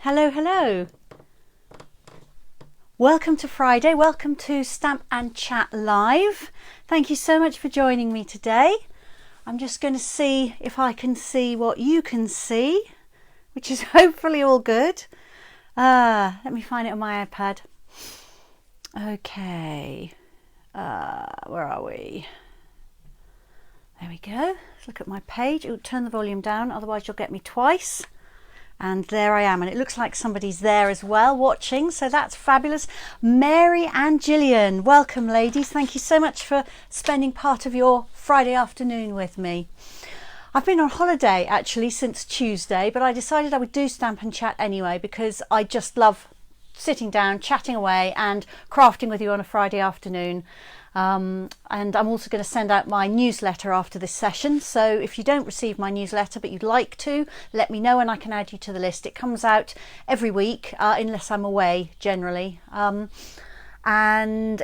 Hello, hello. Welcome to Friday. Welcome to Stamp and Chat Live. Thank you so much for joining me today. I'm just going to see if I can see what you can see, which is hopefully all good. Let me find it on my iPad. Okay. Where are we? There we go. Let's look at my page. It'll turn the volume down, otherwise you'll get me twice. And there I am, and it looks like somebody's there as well watching, so that's fabulous. Mary and Gillian, welcome ladies. Thank you so much for spending part of your Friday afternoon with me. I've been on holiday actually since Tuesday, but I decided I would do Stamp and Chat anyway because I just love sitting down, chatting away and crafting with you on a Friday afternoon. And I'm also going to send out my newsletter after this session, so if you don't receive my newsletter but you'd like to, let me know and I can add you to the list. It comes out every week unless I'm away generally, and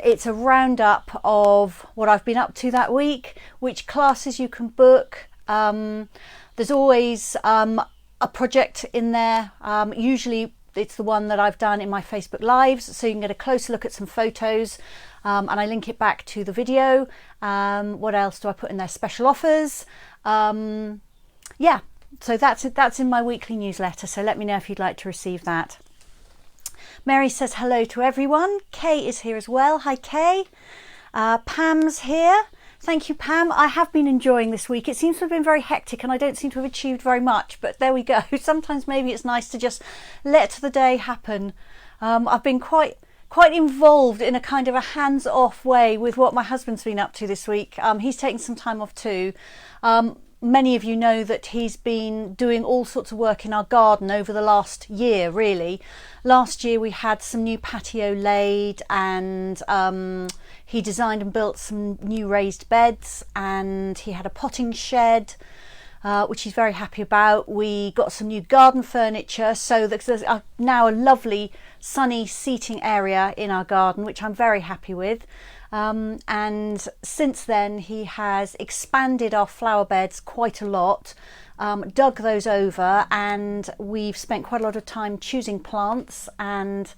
it's a roundup of what I've been up to that week, which classes you can book. There's always a project in there, usually it's the one that I've done in my Facebook Lives, so you can get a closer look at some photos. And I link it back to the video. What else do I put in there? Special offers. Yeah, so that's in my weekly newsletter. So let me know if you'd like to receive that. Mary says hello to everyone. Kay is here as well. Hi, Kay. Pam's here. Thank you, Pam. I have been enjoying this week. It seems to have been very hectic and I don't seem to have achieved very much, but there we go. Sometimes maybe it's nice to just let the day happen. I've been quite involved in a kind of a hands-off way with what my husband's been up to this week. He's taken some time off too. Many of you know that he's been doing all sorts of work in our garden over the last year, really. Last year we had some new patio laid and he designed and built some new raised beds, and he had a potting shed, which he's very happy about. We got some new garden furniture, so there's now a lovely sunny seating area in our garden, which I'm very happy with. And since then he has expanded our flower beds quite a lot, dug those over, and we've spent quite a lot of time choosing plants. And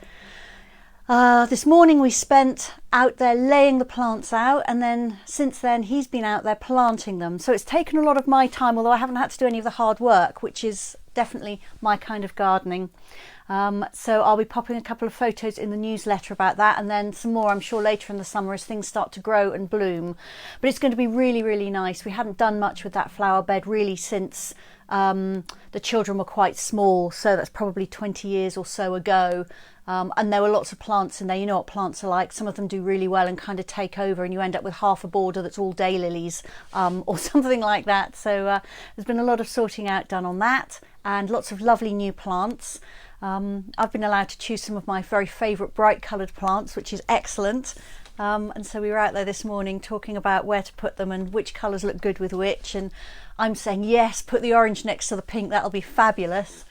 this morning we spent out there laying the plants out, and then since then he's been out there planting them. So it's taken a lot of my time, although I haven't had to do any of the hard work, which is definitely my kind of gardening. So I'll be popping a couple of photos in the newsletter about that, and then some more I'm sure later in the summer as things start to grow and bloom. But it's going to be really, really nice. We hadn't done much with that flower bed really since the children were quite small, so that's probably 20 years or so ago. And there were lots of plants in there. You know what plants are like. Some of them do really well and kind of take over, and you end up with half a border that's all daylilies or something like that. So there's been a lot of sorting out done on that, and lots of lovely new plants. I've been allowed to choose some of my very favourite bright coloured plants, which is excellent. And so we were out there this morning talking about where to put them and which colours look good with which. And I'm saying, yes, put the orange next to the pink. That'll be fabulous.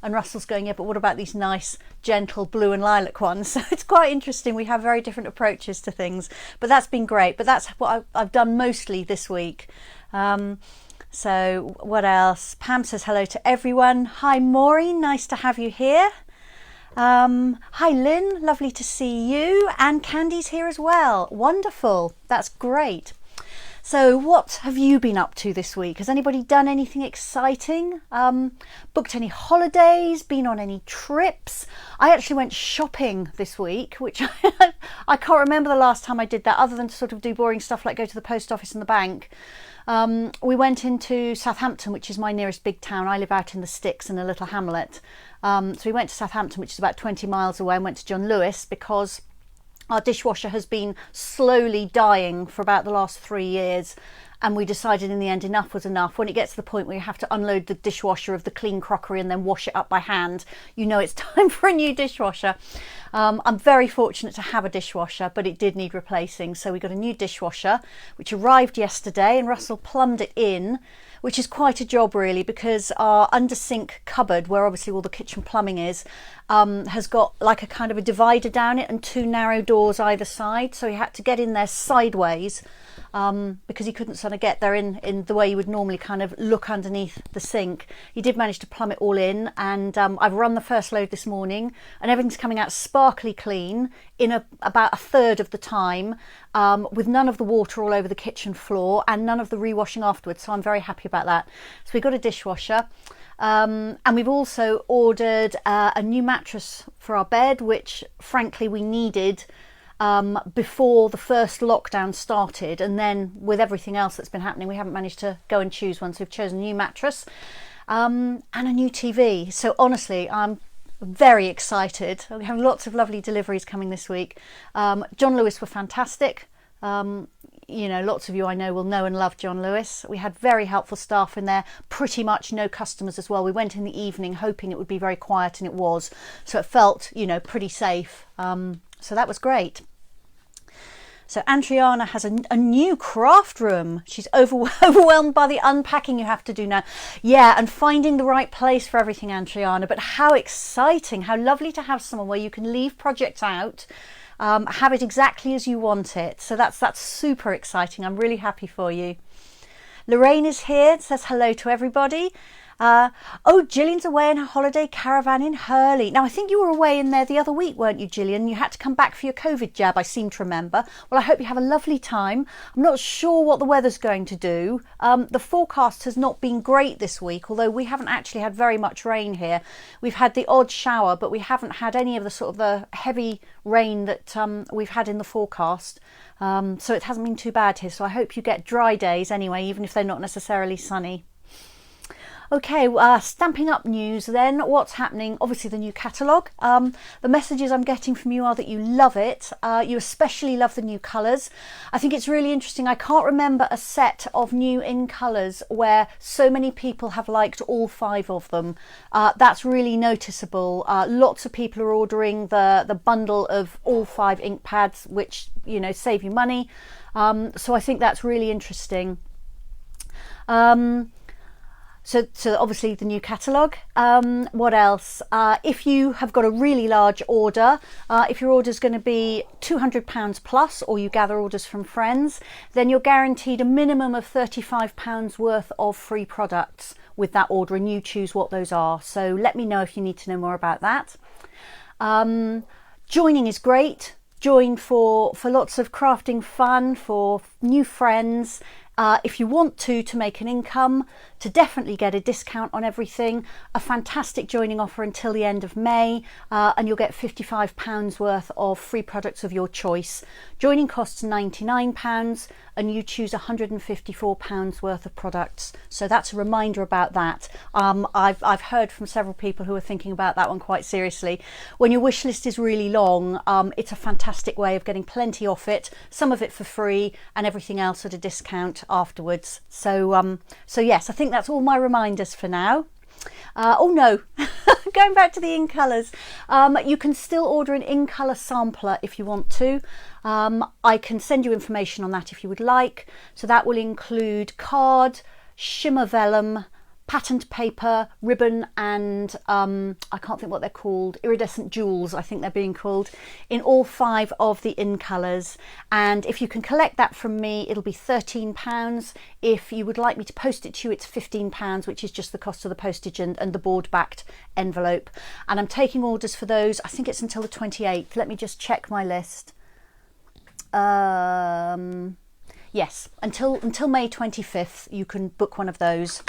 And Russell's going, yeah, but what about these nice, gentle blue and lilac ones? So it's quite interesting. We have very different approaches to things, but that's been great. But that's what I've done mostly this week. So what else? Pam says hello to everyone. Hi, Maureen. Nice to have you here. Hi, Lynn. Lovely to see you. And Candy's here as well. Wonderful. That's great. So what have you been up to this week? Has anybody done anything exciting? Booked any holidays? Been on any trips? I actually went shopping this week, which I can't remember the last time I did that, other than to sort of do boring stuff like go to the post office and the bank. We went into Southampton, which is my nearest big town. I live out in the sticks in a little hamlet. So we went to Southampton, which is about 20 miles away, and went to John Lewis because our dishwasher has been slowly dying for about the last 3 years, and we decided in the end enough was enough. When it gets to the point where you have to unload the dishwasher of the clean crockery and then wash it up by hand, you know it's time for a new dishwasher. I'm very fortunate to have a dishwasher, but it did need replacing, so we got a new dishwasher which arrived yesterday, and Russell plumbed it in, which is quite a job really, because our under sink cupboard, where obviously all the kitchen plumbing is, has got like a kind of a divider down it and two narrow doors either side, so he had to get in there sideways because he couldn't sort of get there in the way you would normally kind of look underneath the sink. He did manage to plumb it all in, and I've run the first load this morning and everything's coming out sparkly clean in about a third of the time, with none of the water all over the kitchen floor and none of the rewashing afterwards, so I'm very happy about that. So we got a dishwasher. And we've also ordered a new mattress for our bed, which frankly we needed before the first lockdown started, and then with everything else that's been happening we haven't managed to go and choose one, so we've chosen a new mattress and a new TV. So honestly, I'm very excited. We have lots of lovely deliveries coming this week. John Lewis were fantastic. You know, lots of you I know will know and love John Lewis. We had very helpful staff in there, pretty much no customers as well. We went in the evening hoping it would be very quiet, and it was. So it felt, you know, pretty safe. So that was great. So Andriana has a new craft room. She's overwhelmed by the unpacking you have to do now. Yeah, and finding the right place for everything, Andriana. But how exciting, how lovely to have someone where you can leave projects out, have it exactly as you want it. So that's super exciting. I'm really happy for you. Lorraine is here, says hello to everybody. Oh, Gillian's away in her holiday caravan in Hurley. Now, I think you were away in there the other week, weren't you, Gillian? You had to come back for your COVID jab, I seem to remember. Well, I hope you have a lovely time. I'm not sure what the weather's going to do. The forecast has not been great this week, although we haven't actually had very much rain here. We've had the odd shower, but we haven't had any of the sort of the heavy rain that we've had in the forecast. So it hasn't been too bad here. So I hope you get dry days anyway, even if they're not necessarily sunny. Okay, Stampin' Up news then. What's happening? Obviously the new catalogue. The messages I'm getting from you are that you love it. You especially love the new colours. I think it's really interesting. I can't remember a set of new in colours where so many people have liked all 5 of them. That's really noticeable. Lots of people are ordering the bundle of all 5 ink pads, which, you know, save you money. So I think that's really interesting. So obviously the new catalogue. What else? If you have got a really large order, if your order is going to be £200 plus, or you gather orders from friends, then you're guaranteed a minimum of £35 worth of free products with that order, and you choose what those are. So let me know if you need to know more about that. Joining is great. Join for lots of crafting fun, for new friends. If you want to make an income, to definitely get a discount on everything, a fantastic joining offer until the end of May, and you'll get £55 worth of free products of your choice. Joining costs £99 and you choose £154 worth of products. So that's a reminder about that. I've heard from several people who are thinking about that one quite seriously. When your wish list is really long, it's a fantastic way of getting plenty off it, some of it for free and everything else at a discount afterwards. So yes, I think that's all my reminders for now. Oh no, going back to the in colours, you can still order an in colour sampler if you want to. I can send you information on that if you would like. So that will include card, shimmer vellum, patterned paper, ribbon, and I can't think what they're called, iridescent jewels I think they're being called, in all 5 of the in colours. And if you can collect that from me, it'll be £13. If you would like me to post it to you, it's £15, which is just the cost of the postage and the board backed envelope. And I'm taking orders for those, I think it's until the 28th. Let me just check my list. Yes, until May 25th you can book one of those.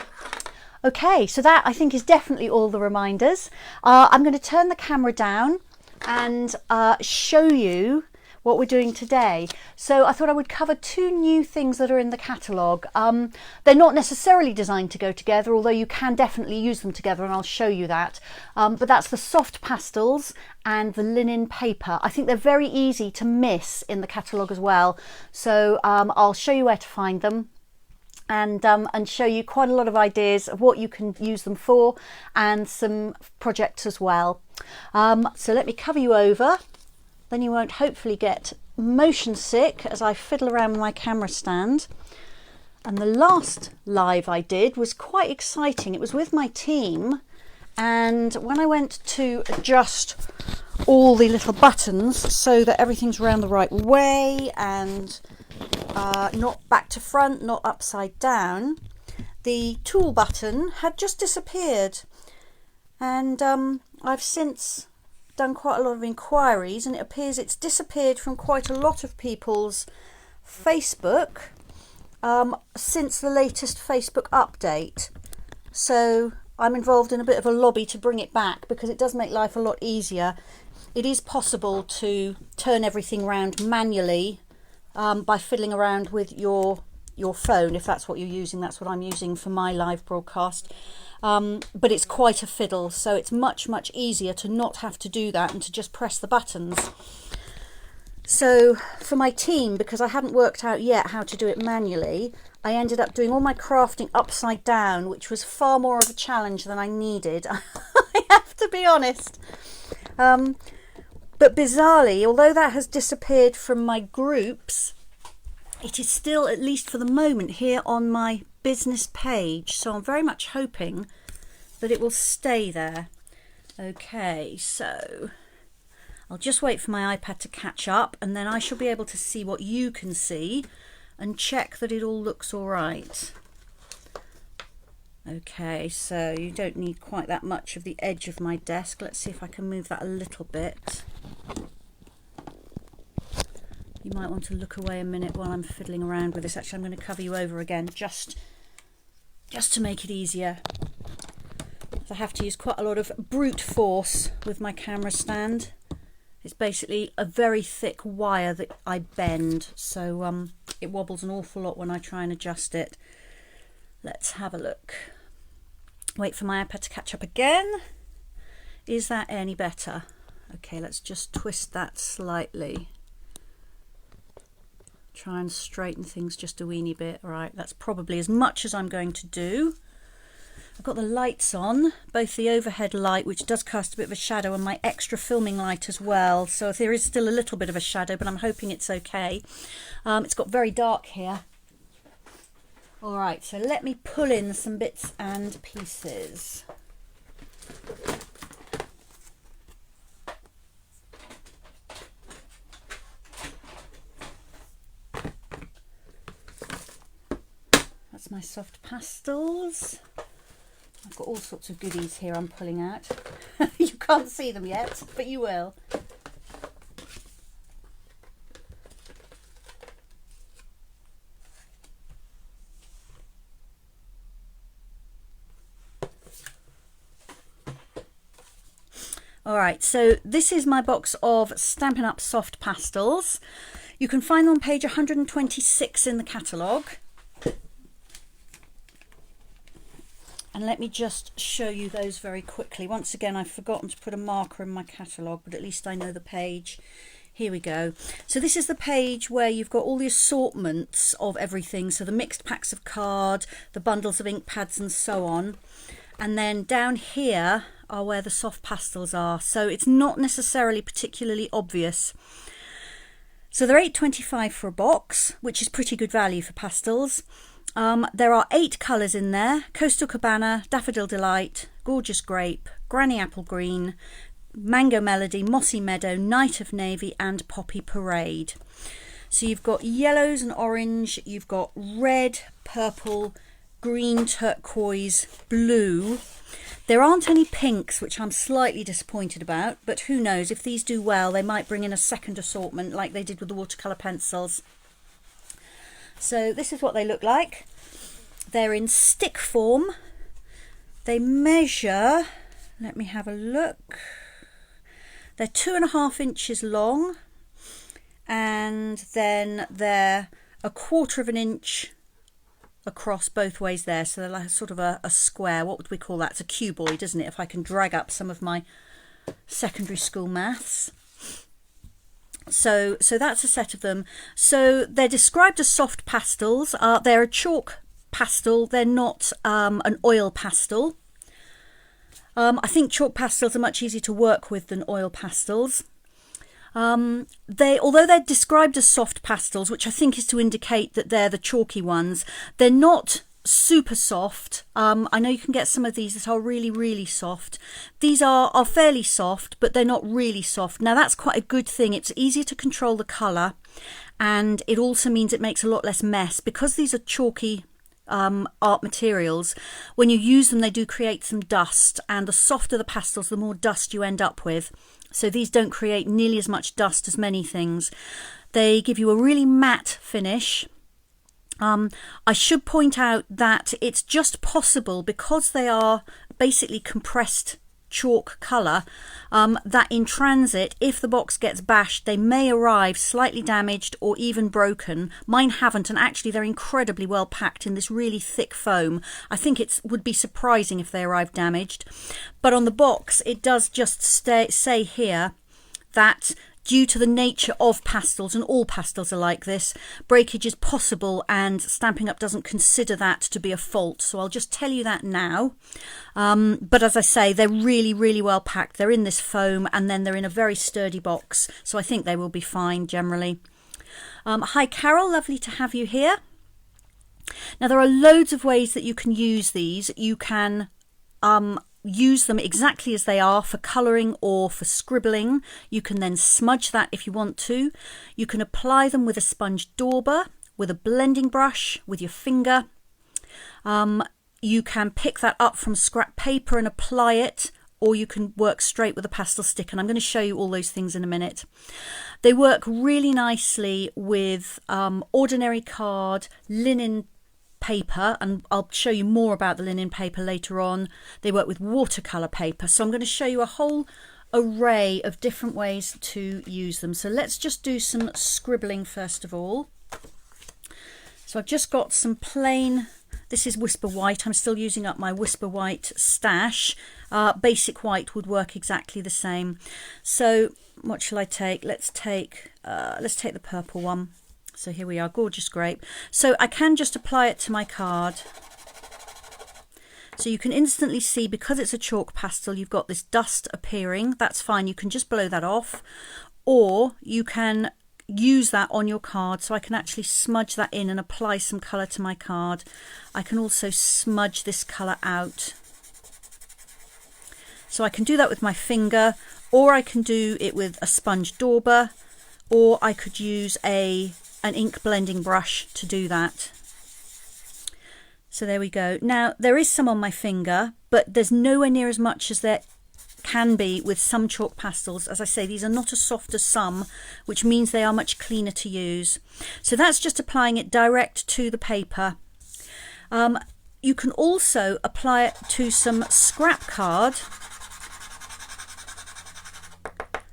Okay, so that I think is definitely all the reminders. I'm going to turn the camera down and show you what we're doing today. So I thought I would cover 2 new things that are in the catalogue. They're not necessarily designed to go together, although you can definitely use them together, and I'll show you that. But that's the soft pastels and the linen paper. I think they're very easy to miss in the catalogue as well. So I'll show you where to find them. And show you quite a lot of ideas of what you can use them for, and some projects as well. So let me cover you over, then you won't hopefully get motion sick as I fiddle around with my camera stand. And the last live I did was quite exciting. It was with my team, and when I went to adjust all the little buttons so that everything's around the right way and not back to front, not upside down, the tool button had just disappeared. And I've since done quite a lot of inquiries, and it appears it's disappeared from quite a lot of people's Facebook since the latest Facebook update. So I'm involved in a bit of a lobby to bring it back, because it does make life a lot easier. It is possible to turn everything around manually by fiddling around with your phone, if that's what you're using. That's what I'm using for my live broadcast. But it's quite a fiddle, so it's much easier to not have to do that and to just press the buttons. So for my team, because I hadn't worked out yet how to do it manually, I ended up doing all my crafting upside down, which was far more of a challenge than I needed. I have to be honest. But bizarrely, although that has disappeared from my groups, it is still, at least for the moment, here on my business page. So I'm very much hoping that it will stay there. Okay, so I'll just wait for my iPad to catch up, and then I shall be able to see what you can see and check that it all looks all right. Okay, so you don't need quite that much of the edge of my desk. Let's see if I can move that a little bit. You might want to look away a minute while I'm fiddling around with this. Actually, I'm going to cover you over again just to make it easier. I have to use quite a lot of brute force with my camera stand. It's basically a very thick wire that I bend, so it wobbles an awful lot when I try and adjust it. Let's have a look. Wait for my iPad to catch up again. Is that any better? Okay, let's just twist that slightly. Try and straighten things just a weeny bit. All right, that's probably as much as I'm going to do. I've got the lights on, both the overhead light, which does cast a bit of a shadow, and my extra filming light as well. So there is still a little bit of a shadow, but I'm hoping it's okay. It's got very dark here. All right, so let me pull in some bits and pieces. That's my soft pastels. I've got all sorts of goodies here I'm pulling out. You can't see them yet, but you will. All right, so this is my box of Stampin' Up soft pastels. You can find them on page 126 in the catalogue. And let me just show you those very quickly. Once again, I've forgotten to put a marker in my catalogue, but at least I know the page. Here we go. So this is the page where you've got all the assortments of everything. So the mixed packs of card, the bundles of ink pads and so on. And then down here are where the soft pastels are. So it's not necessarily particularly obvious. So they're $8.25 for a box, which is pretty good value for pastels. There are 8 colours in there: Coastal Cabana, Daffodil Delight, Gorgeous Grape, Granny Apple Green, Mango Melody, Mossy Meadow, Night of Navy and Poppy Parade. So you've got yellows and orange, you've got red, purple, green, turquoise, blue. There aren't any pinks, which I'm slightly disappointed about, but who knows, if these do well they might bring in a second assortment like they did with the watercolour pencils. So this is what they look like. They're in stick form. They measure, let me have a look, they're 2.5 inches long, and then they're 1/4 inch across both ways there. So they're like sort of a square. What would we call that? It's a cuboid, isn't it? If I can drag up some of my secondary school maths. So that's a set of them. So they're described as soft pastels. They're a chalk pastel. They're not an oil pastel. I think chalk pastels are much easier to work with than oil pastels. Although they're described as soft pastels, which I think is to indicate that they're the chalky ones, they're not super soft. I know you can get some of these that are really, really soft. These are fairly soft, but they're not really soft. Now that's quite a good thing. It's easier to control the colour, and it also means it makes a lot less mess. Because these are chalky art materials, when you use them they do create some dust, and the softer the pastels the more dust you end up with. So these don't create nearly as much dust as many things. They give you a really matte finish. I should point out that it's just possible, because they are basically compressed chalk colour, that in transit, if the box gets bashed, they may arrive slightly damaged or even broken. Mine haven't, and actually they're incredibly well packed in this really thick foam. I think it would be surprising if they arrived damaged. But on the box it does just say here that due to the nature of pastels, and all pastels are like this, breakage is possible, and Stampin' Up doesn't consider that to be a fault. So I'll just tell you that now. But as I say, they're really, really well packed. They're in this foam, and then they're in a very sturdy box. So I think they will be fine generally. Hi Carol, lovely to have you here. Now there are loads of ways that you can use these. You can use them exactly as they are for colouring or for scribbling. You can then smudge that if you want to. You can apply them with a sponge dauber, with a blending brush, with your finger. You can pick that up from scrap paper and apply it, or you can work straight with a pastel stick, and I'm going to show you all those things in a minute. They work really nicely with ordinary card, linen paper, and I'll show you more about the linen paper later on. They work with watercolour paper, so I'm going to show you a whole array of different ways to use them. So let's just do some scribbling first of all. So I've just got some plain, this is Whisper White. I'm still using up my Whisper White stash. Basic white would work exactly the same. So what shall I take? Let's take the purple one. So here we are, gorgeous grape. So I can just apply it to my card. So you can instantly see, because it's a chalk pastel, you've got this dust appearing. That's fine, you can just blow that off. Or you can use that on your card, so I can actually smudge that in and apply some colour to my card. I can also smudge this colour out. So I can do that with my finger, or I can do it with a sponge dauber, or I could use an ink blending brush to do that. So there we go. Now there is some on my finger, but there's nowhere near as much as there can be with some chalk pastels. As I say, these are not as soft as some, which means they are much cleaner to use. So that's just applying it direct to the paper. You can also apply it to some scrap card.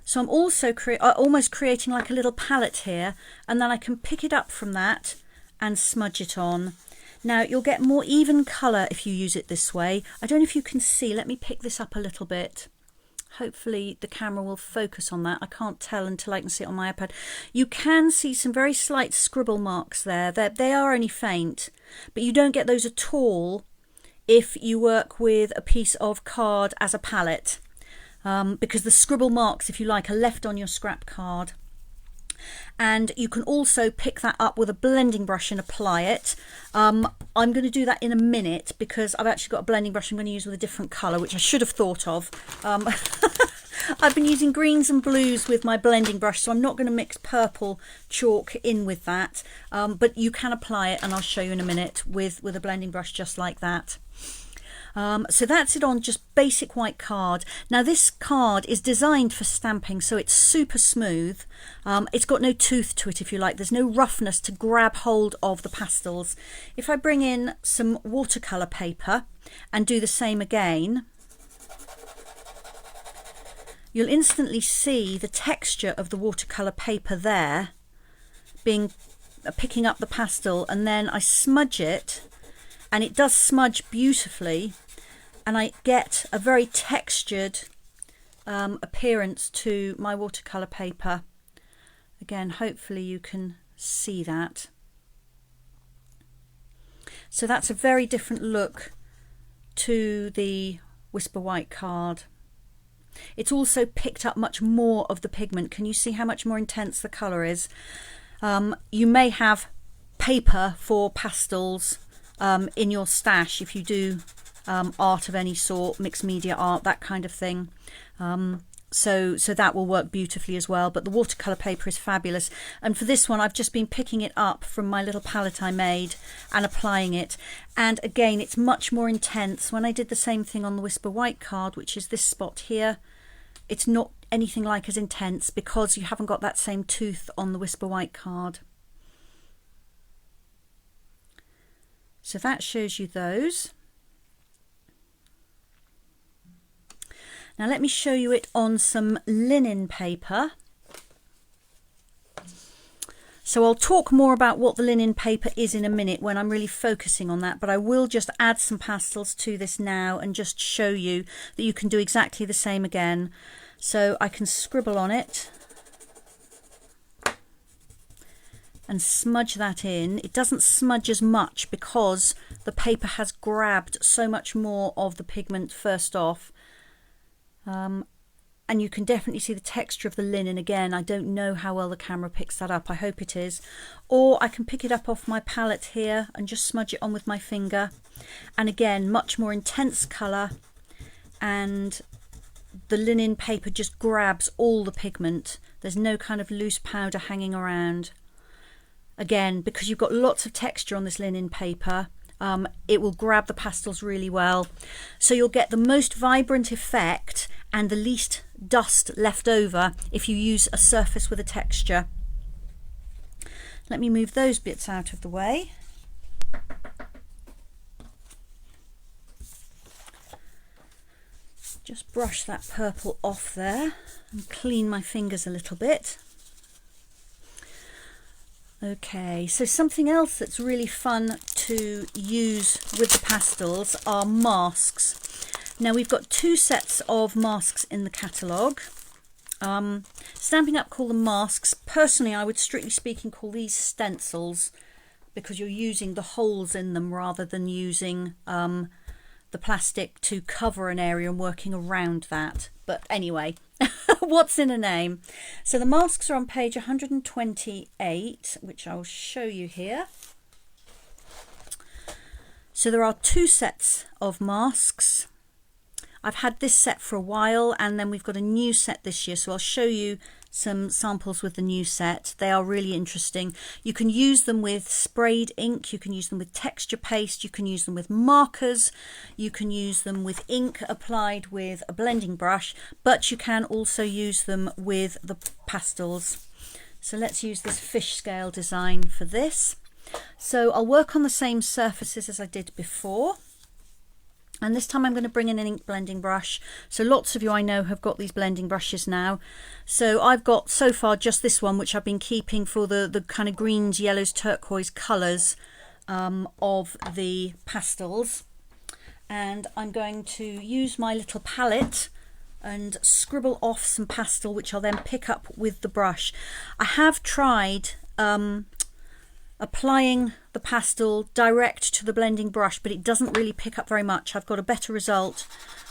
So I'm also almost creating like a little palette here, and then I can pick it up from that and smudge it on. Now you'll get more even colour if you use it this way. I don't know if you can see, let me pick this up a little bit. Hopefully the camera will focus on that. I can't tell until I can see it on my iPad. You can see some very slight scribble marks there. They are only faint, but you don't get those at all if you work with a piece of card as a palette. Because the scribble marks, if you like, are left on your scrap card. And you can also pick that up with a blending brush and apply it. I'm going to do that in a minute, because I've actually got a blending brush I'm going to use with a different colour, which I should have thought of. I've been using greens and blues with my blending brush, so I'm not going to mix purple chalk in with that. But you can apply it, and I'll show you in a minute, with a blending brush just like that. So that's it on just basic white card. Now this card is designed for stamping, so it's super smooth. It's got no tooth to it, if you like. There's no roughness to grab hold of the pastels. If I bring in some watercolour paper and do the same again, you'll instantly see the texture of the watercolour paper there picking up the pastel, and then I smudge it, and it does smudge beautifully, and I get a very textured appearance to my watercolour paper. Again, hopefully you can see that. So that's a very different look to the Whisper White card. It's also picked up much more of the pigment. Can you see how much more intense the colour is? You may have paper for pastels in your stash if you do art of any sort, mixed media art, that kind of thing. So that will work beautifully as well. But the watercolour paper is fabulous. And for this one, I've just been picking it up from my little palette I made and applying it. And again, it's much more intense. When I did the same thing on the Whisper White card, which is this spot here, it's not anything like as intense because you haven't got that same tooth on the Whisper White card. So that shows you those. Now let me show you it on some linen paper. So I'll talk more about what the linen paper is in a minute when I'm really focusing on that, but I will just add some pastels to this now and just show you that you can do exactly the same again. So I can scribble on it and smudge that in. It doesn't smudge as much because the paper has grabbed so much more of the pigment first off. And you can definitely see the texture of the linen again. I don't know how well the camera picks that up. I hope it is. Or I can pick it up off my palette here and just smudge it on with my finger. And again, much more intense colour. And the linen paper just grabs all the pigment. There's no kind of loose powder hanging around. Again, because you've got lots of texture on this linen paper, it will grab the pastels really well. So you'll get the most vibrant effect and the least dust left over if you use a surface with a texture. Let me move those bits out of the way. Just brush that purple off there and clean my fingers a little bit. Okay, so something else that's really fun to use with the pastels are masks. Now we've got 2 sets of masks in the catalogue. Stampin' Up call them masks. Personally, I would strictly speaking call these stencils because you're using the holes in them rather than using the plastic to cover an area and working around that. But anyway, what's in a name? So the masks are on page 128, which I'll show you here. So there are 2 sets of masks. I've had this set for a while and then we've got a new set this year, so I'll show you some samples with the new set. They are really interesting. You can use them with sprayed ink, you can use them with texture paste, you can use them with markers, you can use them with ink applied with a blending brush, but you can also use them with the pastels. So let's use this fish scale design for this. So I'll work on the same surfaces as I did before. And this time I'm going to bring in an ink blending brush. So lots of you I know have got these blending brushes now. So I've got so far just this one, which I've been keeping for the kind of greens, yellows, turquoise colours of the pastels. And I'm going to use my little palette and scribble off some pastel, which I'll then pick up with the brush. I have tried applying the pastel direct to the blending brush, but it doesn't really pick up very much. I've got a better result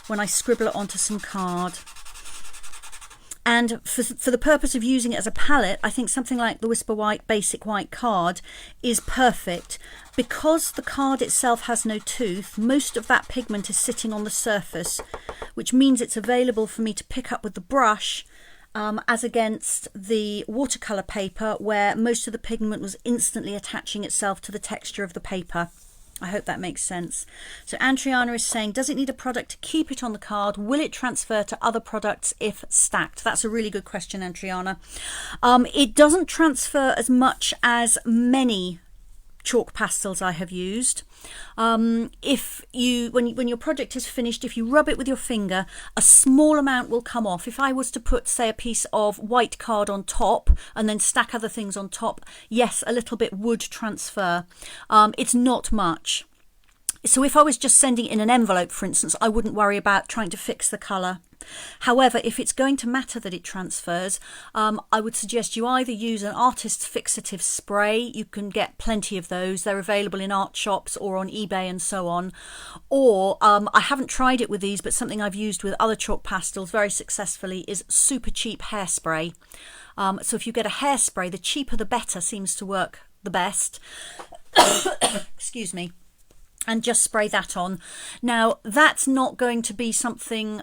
when I scribble it onto some card. And for the purpose of using it as a palette, I think something like the Whisper White Basic White card is perfect. Because the card itself has no tooth, most of that pigment is sitting on the surface, which means it's available for me to pick up with the brush, as against the watercolour paper where most of the pigment was instantly attaching itself to the texture of the paper. I hope that makes sense. So Andriana is saying, does it need a product to keep it on the card? Will it transfer to other products if stacked? That's a really good question, Andriana. It doesn't transfer as much as many chalk pastels I have used. If you, when your project is finished, if you rub it with your finger, a small amount will come off. If I was to put, say, a piece of white card on top and then stack other things on top, yes, a little bit would transfer. It's not much. So if I was just sending it in an envelope, for instance, I wouldn't worry about trying to fix the colour. However, if it's going to matter that it transfers, I would suggest you either use an artist's fixative spray. You can get plenty of those. They're available in art shops or on eBay and so on. Or I haven't tried it with these, but something I've used with other chalk pastels very successfully is super cheap hairspray. So if you get a hairspray, the cheaper the better seems to work the best. Excuse me. and just spray that on. Now, that's not going to be something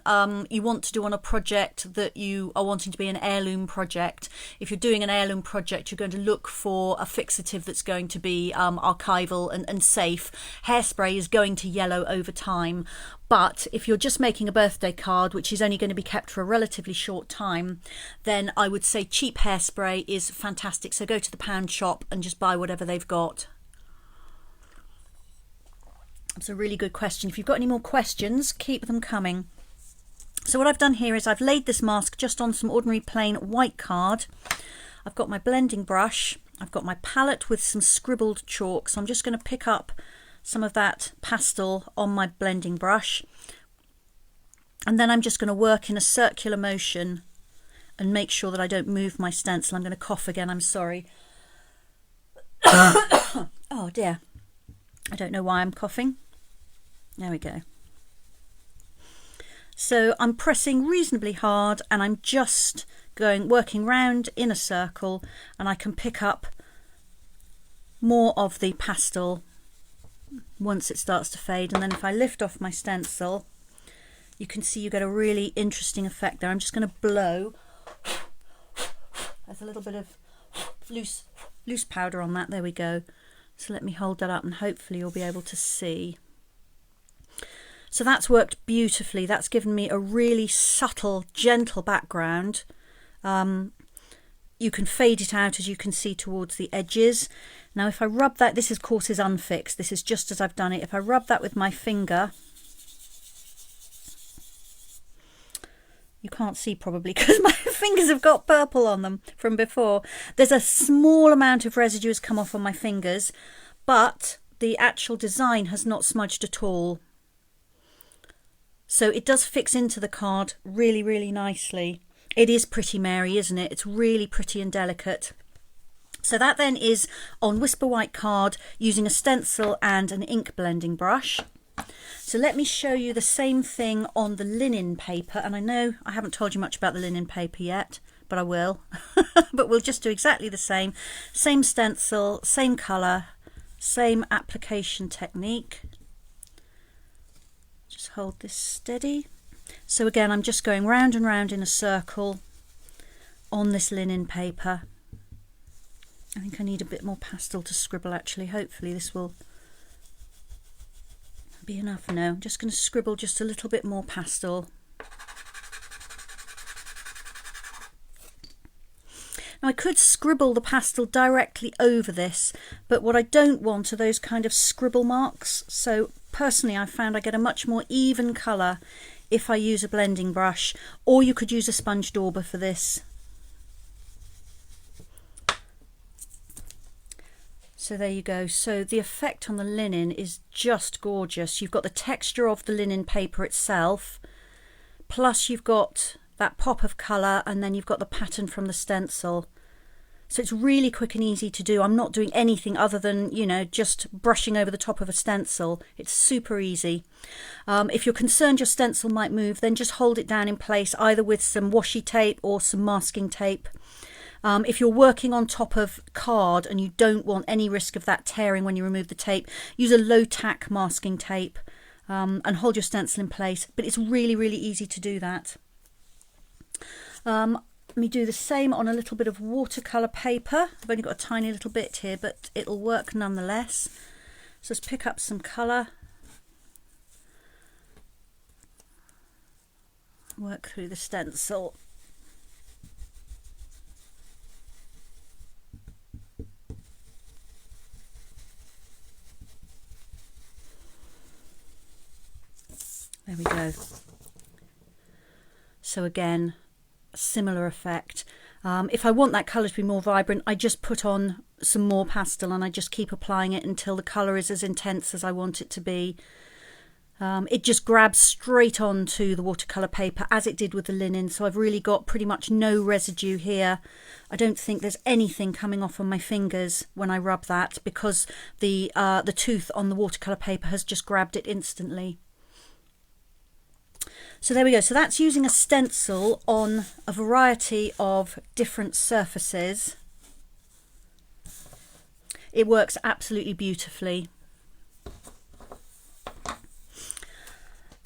you want to do on a project that you are wanting to be an heirloom project. If you're doing an heirloom project, you're going to look for a fixative that's going to be archival and safe. Hairspray is going to yellow over time. But if you're just making a birthday card, which is only going to be kept for a relatively short time, then I would say cheap hairspray is fantastic. So go to the pound shop and just buy whatever they've got. That's a really good question. If you've got any more questions, keep them coming. So what I've done here is I've laid this mask just on some ordinary plain white card. I've got my blending brush. I've got my palette with some scribbled chalk. So I'm just going to pick up some of that pastel on my blending brush. And then I'm just going to work in a circular motion and make sure that I don't move my stencil. I'm going to cough again, I'm sorry. Oh dear. I don't know why I'm coughing. There we go. So I'm pressing reasonably hard and I'm just working round in a circle, and I can pick up more of the pastel once it starts to fade. And then if I lift off my stencil, you can see you get a really interesting effect there. I'm just going to blow. There's a little bit of loose powder on that. There we go. So let me hold that up and hopefully you'll be able to see. So that's worked beautifully. That's given me a really subtle, gentle background. You can fade it out, as you can see, towards the edges. Now if I rub that, this of course is unfixed. This is just as I've done it. If I rub that with my finger, you can't see probably because my fingers have got purple on them from before. There's a small amount of residue has come off on my fingers, but the actual design has not smudged at all. So it does fix into the card really, really nicely. It is pretty Mary, isn't it? It's really pretty and delicate. So that then is on Whisper White card using a stencil and an ink blending brush. So let me show you the same thing on the linen paper. And I know I haven't told you much about the linen paper yet, but I will. But we'll just do exactly the same. Same stencil, same colour, same application technique. Just hold this steady. So again, I'm just going round and round in a circle on this linen paper. I think I need a bit more pastel to scribble actually. Hopefully this will be enough. No, I'm just going to scribble just a little bit more pastel. Now I could scribble the pastel directly over this, but what I don't want are those kind of scribble marks. So personally I found I get a much more even colour if I use a blending brush, or you could use a sponge dauber for this. So there you go. So the effect on the linen is just gorgeous. You've got the texture of the linen paper itself, plus you've got that pop of colour, and then you've got the pattern from the stencil. So it's really quick and easy to do. I'm not doing anything other than, you know, just brushing over the top of a stencil. It's super easy. If you're concerned your stencil might move, then just hold it down in place either with some washi tape or some masking tape. If you're working on top of card and you don't want any risk of that tearing when you remove the tape, use a low tack masking tape and hold your stencil in place. But it's really, really easy to do that. Let me do the same on a little bit of watercolour paper. I've only got a tiny little bit here, but it'll work nonetheless. So let's pick up some colour. Work through the stencil. There we go. So again, a similar effect. If I want that colour to be more vibrant, I just put on some more pastel and I just keep applying it until the colour is as intense as I want it to be. It just grabs straight onto the watercolour paper as it did with the linen, so I've really got pretty much no residue here. I don't think there's anything coming off on my fingers when I rub that, because the tooth on the watercolour paper has just grabbed it instantly. So there we go. So that's using a stencil on a variety of different surfaces. It works absolutely beautifully.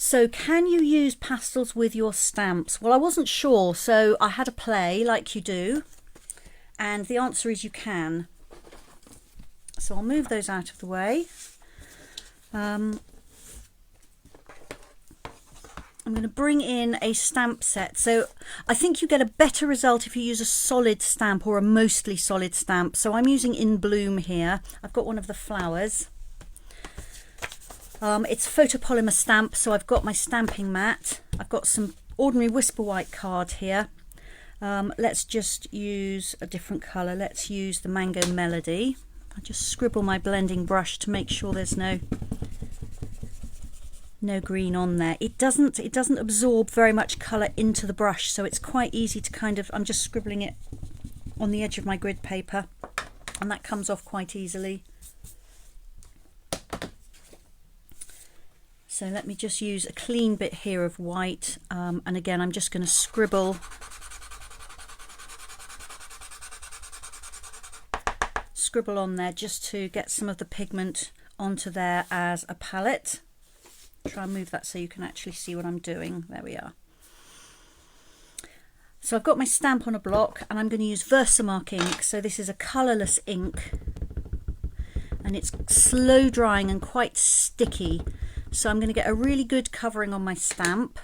So can you use pastels with your stamps? Well, I wasn't sure, so I had a play like you do, and the answer is you can. So I'll move those out of the way. I'm going to bring in a stamp set. So I think you get a better result if you use a solid stamp or a mostly solid stamp. So I'm using In Bloom here. I've got one of the flowers. It's photopolymer stamp, so I've got my stamping mat. I've got some ordinary Whisper White card here. Let's just use a different colour. Let's use the Mango Melody. I just scribble my blending brush to make sure there's no green on there. It doesn't absorb very much colour into the brush, so it's quite easy to kind of, I'm just scribbling it on the edge of my grid paper, and that comes off quite easily. So let me just use a clean bit here of white, and again I'm just going to scribble on there just to get some of the pigment onto there as a palette. Try and move that so you can actually see what I'm doing. There we are. So I've got my stamp on a block, and I'm going to use Versamark ink. So this is a colourless ink, and it's slow drying and quite sticky. So I'm going to get a really good covering on my stamp.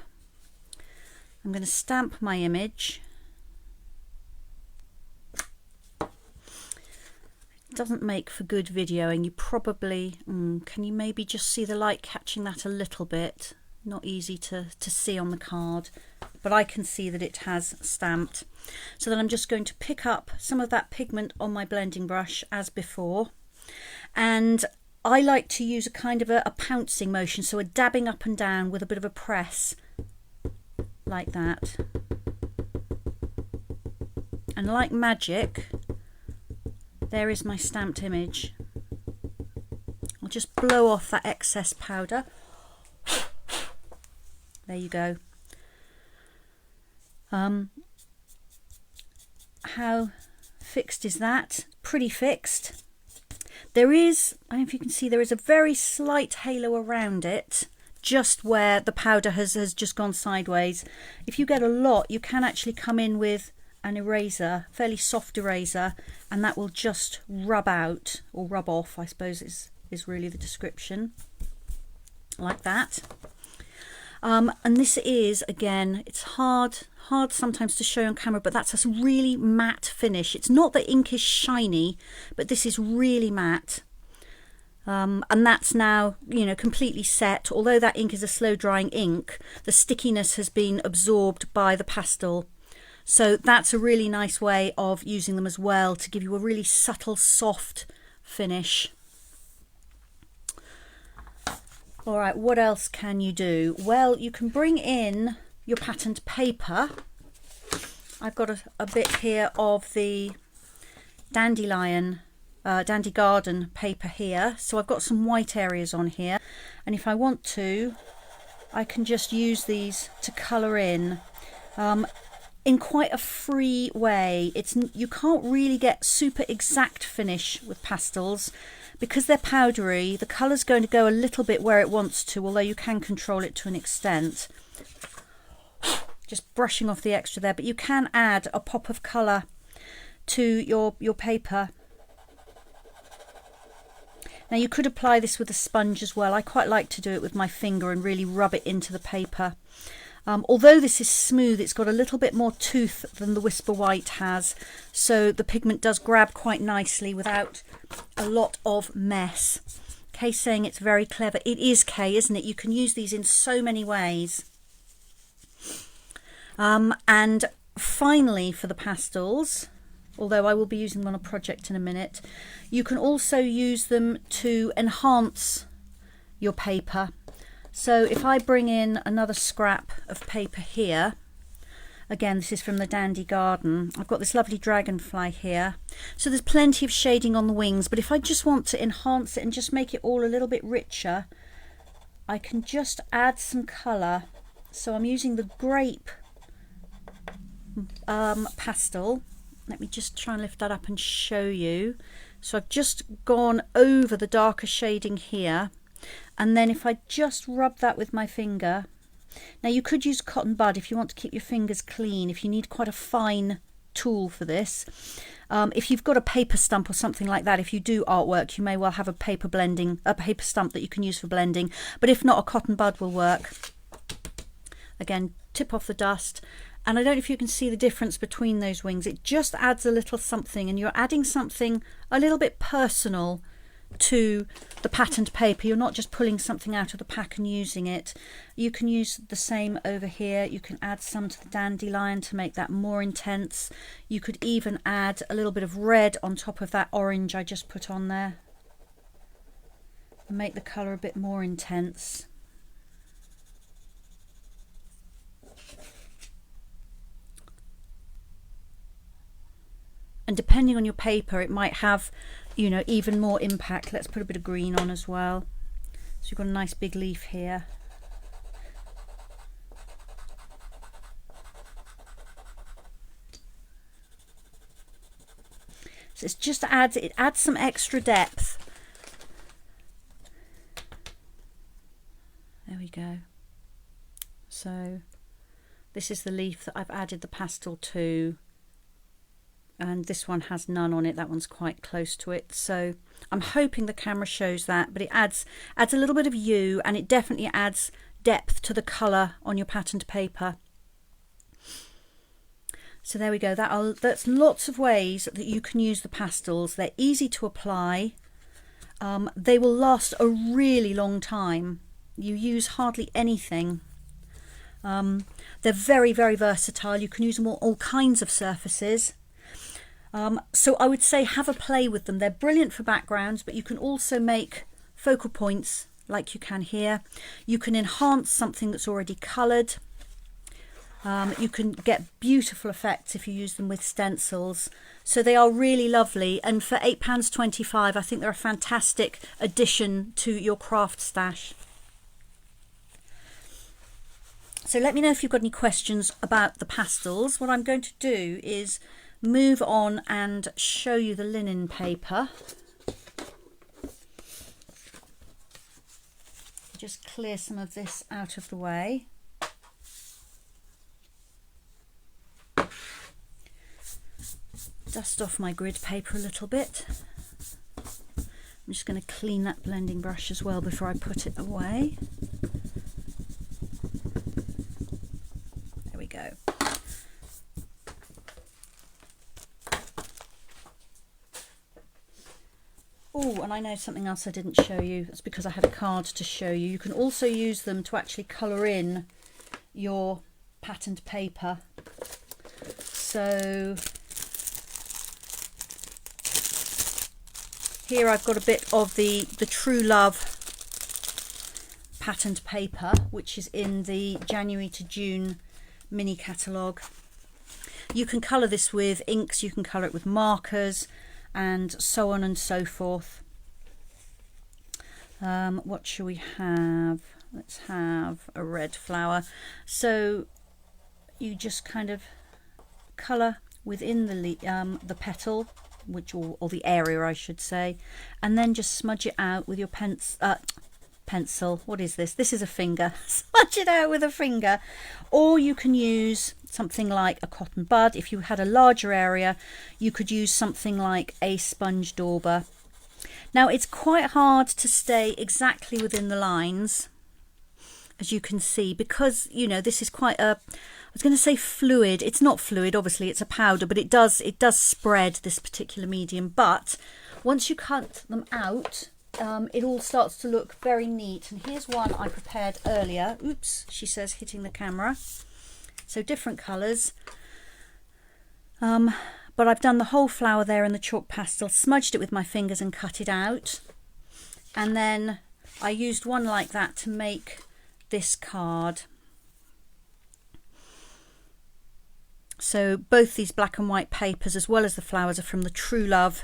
I'm going to stamp my image. It doesn't make for good videoing. You probably, can you maybe just see the light catching that a little bit? Not easy to see on the card, but I can see that it has stamped. So then I'm just going to pick up some of that pigment on my blending brush as before. And I like to use a kind of a pouncing motion, so a dabbing up and down with a bit of a press, like that. And like magic, there is my stamped image. I'll just blow off that excess powder. There you go. How fixed is that? Pretty fixed. There is, I don't know if you can see, there is a very slight halo around it, just where the powder has just gone sideways. If you get a lot, you can actually come in with an eraser, fairly soft eraser, and that will just rub out, or rub off, I suppose is really the description, like that. And this is, again, it's hard sometimes to show on camera, but that's a really matte finish. It's not that ink is shiny, but this is really matte. And that's now, you know, completely set. Although that ink is a slow drying ink, the stickiness has been absorbed by the pastel. So that's a really nice way of using them as well, to give you a really subtle, soft finish. All right, what else can you do? Well, you can bring in your patterned paper. I've got a bit here of the Dandy Garden paper here. So I've got some white areas on here. And if I want to, I can just use these to colour in quite a free way. You can't really get super exact finish with pastels. Because they're powdery, the colour's going to go a little bit where it wants to, although you can control it to an extent. Just brushing off the extra there, but you can add a pop of colour to your paper. Now you could apply this with a sponge as well. I quite like to do it with my finger and really rub it into the paper. Although this is smooth, it's got a little bit more tooth than the Whisper White has, so the pigment does grab quite nicely without a lot of mess. Kay's saying it's very clever. It is, Kay, isn't it? You can use these in so many ways. And finally, for the pastels, although I will be using them on a project in a minute, you can also use them to enhance your paper. So if I bring in another scrap of paper here, again, this is from the Dandy Garden. I've got this lovely dragonfly here. So there's plenty of shading on the wings, but if I just want to enhance it and just make it all a little bit richer, I can just add some colour. So I'm using the grape pastel. Let me just try and lift that up and show you. So I've just gone over the darker shading here. And then if I just rub that with my finger, Now you could use cotton bud if you want to keep your fingers clean, if you need quite a fine tool for this. If you've got a paper stump or something like that, if you do artwork, you may well have a paper stump that you can use for blending, but if not, a cotton bud will work. Again, tip off the dust, and I don't know if you can see the difference between those wings. It just adds a little something, and you're adding something a little bit personal to the patterned paper. You're not just pulling something out of the pack and using it. You can use the same over here. You can add some to the dandelion to make that more intense. You could even add a little bit of red on top of that orange I just put on there and make the colour a bit more intense. And depending on your paper, it might have, you know, even more impact. Let's put a bit of green on as well. So you've got a nice big leaf here. So it's just it adds some extra depth. There we go. So this is the leaf that I've added the pastel to. And this one has none on it. That one's quite close to it. So I'm hoping the camera shows that, but it adds a little bit of hue, and it definitely adds depth to the colour on your patterned paper. So there we go. That's lots of ways that you can use the pastels. They're easy to apply. They will last a really long time. You use hardly anything. They're very, very versatile. You can use them on all kinds of surfaces. So I would say have a play with them. They're brilliant for backgrounds, but you can also make focal points like you can here. You can enhance something that's already coloured. You can get beautiful effects if you use them with stencils. So they are really lovely, and for £8.25 I think they're a fantastic addition to your craft stash. So let me know if you've got any questions about the pastels. What I'm going to do is move on and show you the linen paper. Just clear some of this out of the way. Dust off my grid paper a little bit. I'm just going to clean that blending brush as well before I put it away. There we go. Oh, and I know something else I didn't show you. That's because I had a card to show you. You can also use them to actually colour in your patterned paper. So here I've got a bit of the True Love patterned paper, which is in the January to June mini catalogue. You can colour this with inks, you can colour it with markers, and so on and so forth. What shall we have? Let's have a red flower. So you just kind of colour within the petal, or the area I should say, and then just smudge it out with your pencil. What is this? This is a finger. Smudge it out with a finger. Or you can use something like a cotton bud. If you had a larger area, you could use something like a sponge dauber. Now it's quite hard to stay exactly within the lines, as you can see, because, you know, this is quite a, I was going to say fluid. It's not fluid, obviously it's a powder, but it does spread, this particular medium. But once you cut them out, it all starts to look very neat. And here's one I prepared earlier. Oops, she says, hitting the camera. So different colours. But I've done the whole flower there in the chalk pastel, smudged it with my fingers and cut it out. And then I used one like that to make this card. So both these black and white papers as well as the flowers are from the True Love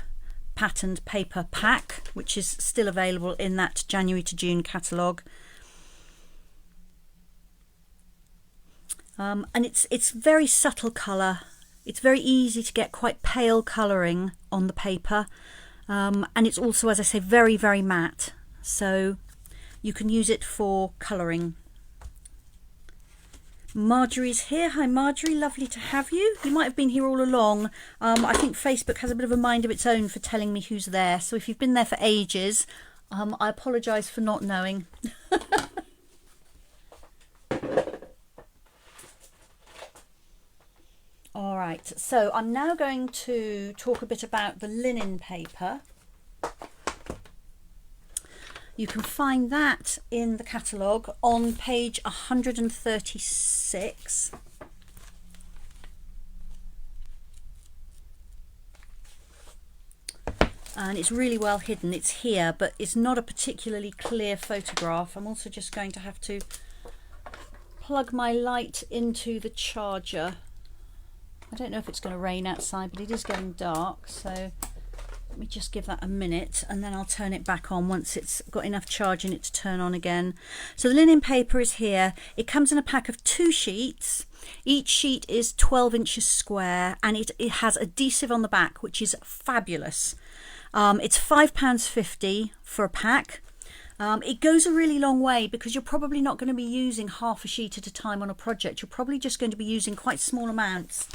patterned paper pack, which is still available in that January to June catalogue. And it's very subtle colour. It's very easy to get quite pale colouring on the paper, and it's also, as I say, very, very matte, so you can use it for colouring. Marjorie's here. Hi Marjorie, lovely to have you. You might have been here all along. I think Facebook has a bit of a mind of its own for telling me who's there. So if you've been there for ages, I apologise for not knowing. All right, so I'm now going to talk a bit about the linen paper. You can find that in the catalogue on page 136. And it's really well hidden. It's here, but it's not a particularly clear photograph. I'm also just going to have to plug my light into the charger. I don't know if it's going to rain outside, but it is getting dark, so let me just give that a minute and then I'll turn it back on once it's got enough charge in it to turn on again. So the linen paper is here. It comes in a pack of 2 sheets. Each sheet is 12 inches square and it has adhesive on the back, which is fabulous. It's £5.50 for a pack. It goes a really long way because you're probably not going to be using half a sheet at a time on a project. You're probably just going to be using quite small amounts.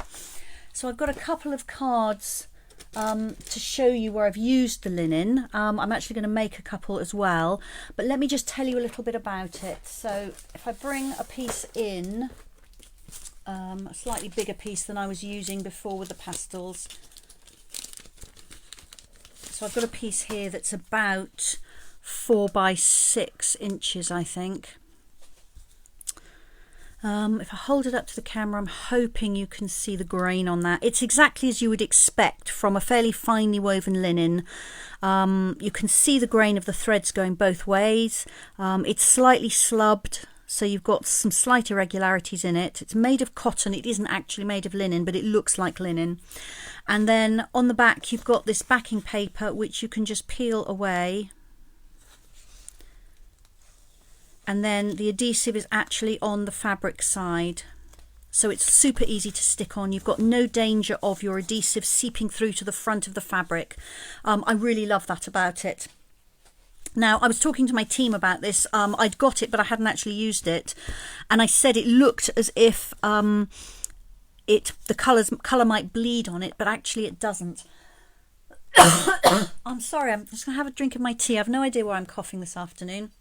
So I've got a couple of cards to show you where I've used the linen. I'm actually going to make a couple as well, but let me just tell you a little bit about it. So if I bring a piece in, a slightly bigger piece than I was using before with the pastels. So I've got a piece here that's about 4 by 6 inches, I think. If I hold it up to the camera, I'm hoping you can see the grain on that. It's exactly as you would expect from a fairly finely woven linen. You can see the grain of the threads going both ways. It's slightly slubbed, so you've got some slight irregularities in it. It's made of cotton. It isn't actually made of linen, but it looks like linen. And then on the back, you've got this backing paper, which you can just peel away. And then the adhesive is actually on the fabric side, so it's super easy to stick on. You've got no danger of your adhesive seeping through to the front of the fabric. I really love that about it. Now, I was talking to my team about this. I'd got it, but I hadn't actually used it, and I said it looked as if the colour might bleed on it, but actually it doesn't. I'm sorry, I'm just going to have a drink of my tea. I have no idea why I'm coughing this afternoon.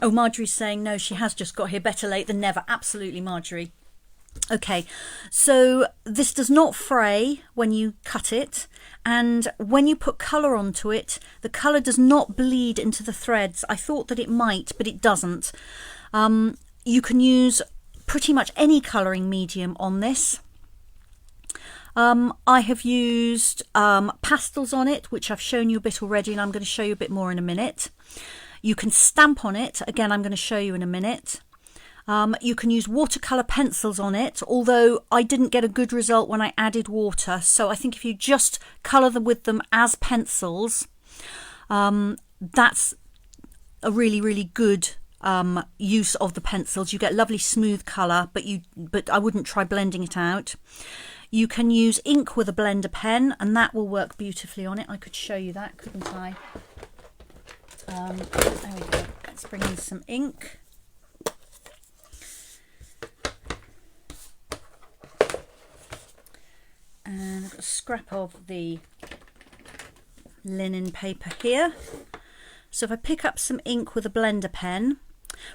Oh, Marjorie's saying no, she has just got here. Better late than never. Absolutely, Marjorie. Okay, so this does not fray when you cut it, and when you put colour onto it, the colour does not bleed into the threads. I thought that it might, but it doesn't. You can use pretty much any colouring medium on this. I have used pastels on it, which I've shown you a bit already, and I'm going to show you a bit more in a minute. You can stamp on it, again I'm going to show you in a minute. You can use watercolour pencils on it, although I didn't get a good result when I added water, so I think if you just colour them with them as pencils, that's a really, really good use of the pencils. You get lovely smooth colour, but I wouldn't try blending it out. You can use ink with a blender pen, and that will work beautifully on it. I could show you that, couldn't I? There we go. Let's bring in some ink. And I've got a scrap of the linen paper here. So if I pick up some ink with a blender pen,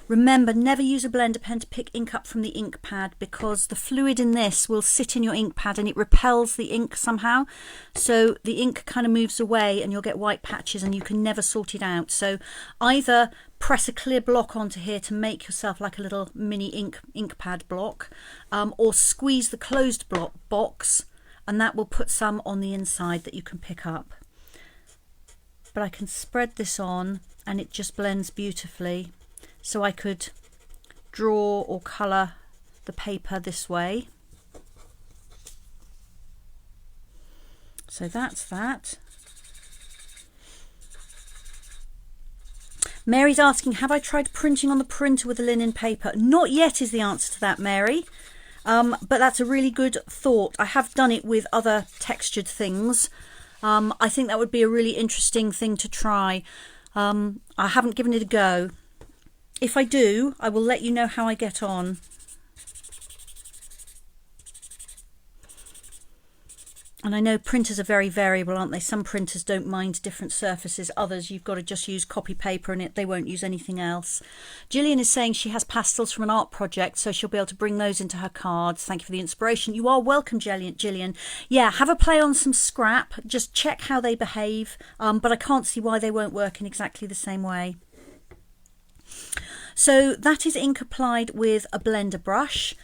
remember, never use a blender pen to pick ink up from the ink pad, because the fluid in this will sit in your ink pad and it repels the ink somehow. So the ink kind of moves away and you'll get white patches and you can never sort it out. So either press a clear block onto here to make yourself like a little mini ink pad block, or squeeze the closed block box, and that will put some on the inside that you can pick up. But I can spread this on and it just blends beautifully. So I could draw or colour the paper this way. So that's that. Mary's asking, have I tried printing on the printer with the linen paper? Not yet is the answer to that, Mary. But that's a really good thought. I have done it with other textured things. I think that would be a really interesting thing to try. I haven't given it a go. If I do, I will let you know how I get on. And I know printers are very variable, aren't they? Some printers don't mind different surfaces. Others, you've got to just use copy paper and they won't use anything else. Gillian is saying she has pastels from an art project, so she'll be able to bring those into her cards. Thank you for the inspiration. You are welcome, Gillian. Yeah, have a play on some scrap. Just check how they behave. But I can't see why they won't work in exactly the same way. So that is ink applied with a blender brush.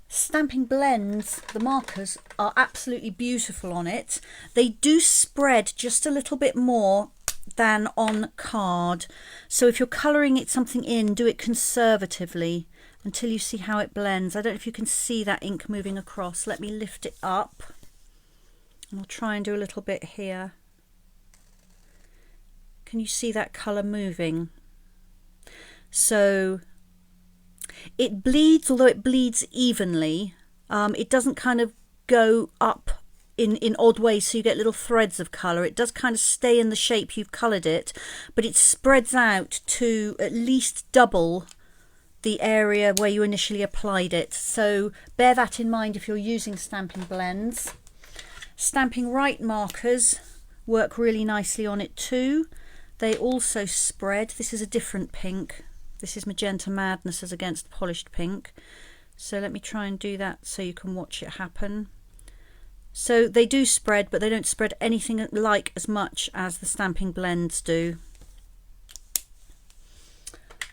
Stamping Blends, the markers are absolutely beautiful on it. They do spread just a little bit more than on card. So if you're colouring it something in, do it conservatively until you see how it blends. I don't know if you can see that ink moving across. Let me lift it up. And I'll try and do a little bit here. Can you see that colour moving? So it bleeds, although it bleeds evenly. It doesn't kind of go up in odd ways, so you get little threads of colour. It does kind of stay in the shape you've coloured it, but it spreads out to at least double the area where you initially applied it. So bear that in mind if you're using Stampin' Blends. Stamping Right markers work really nicely on it too. They also spread. This is a different pink. This is Magenta Madness as against Polished Pink. So let me try and do that so you can watch it happen. So they do spread, but they don't spread anything like as much as the Stamping Blends do.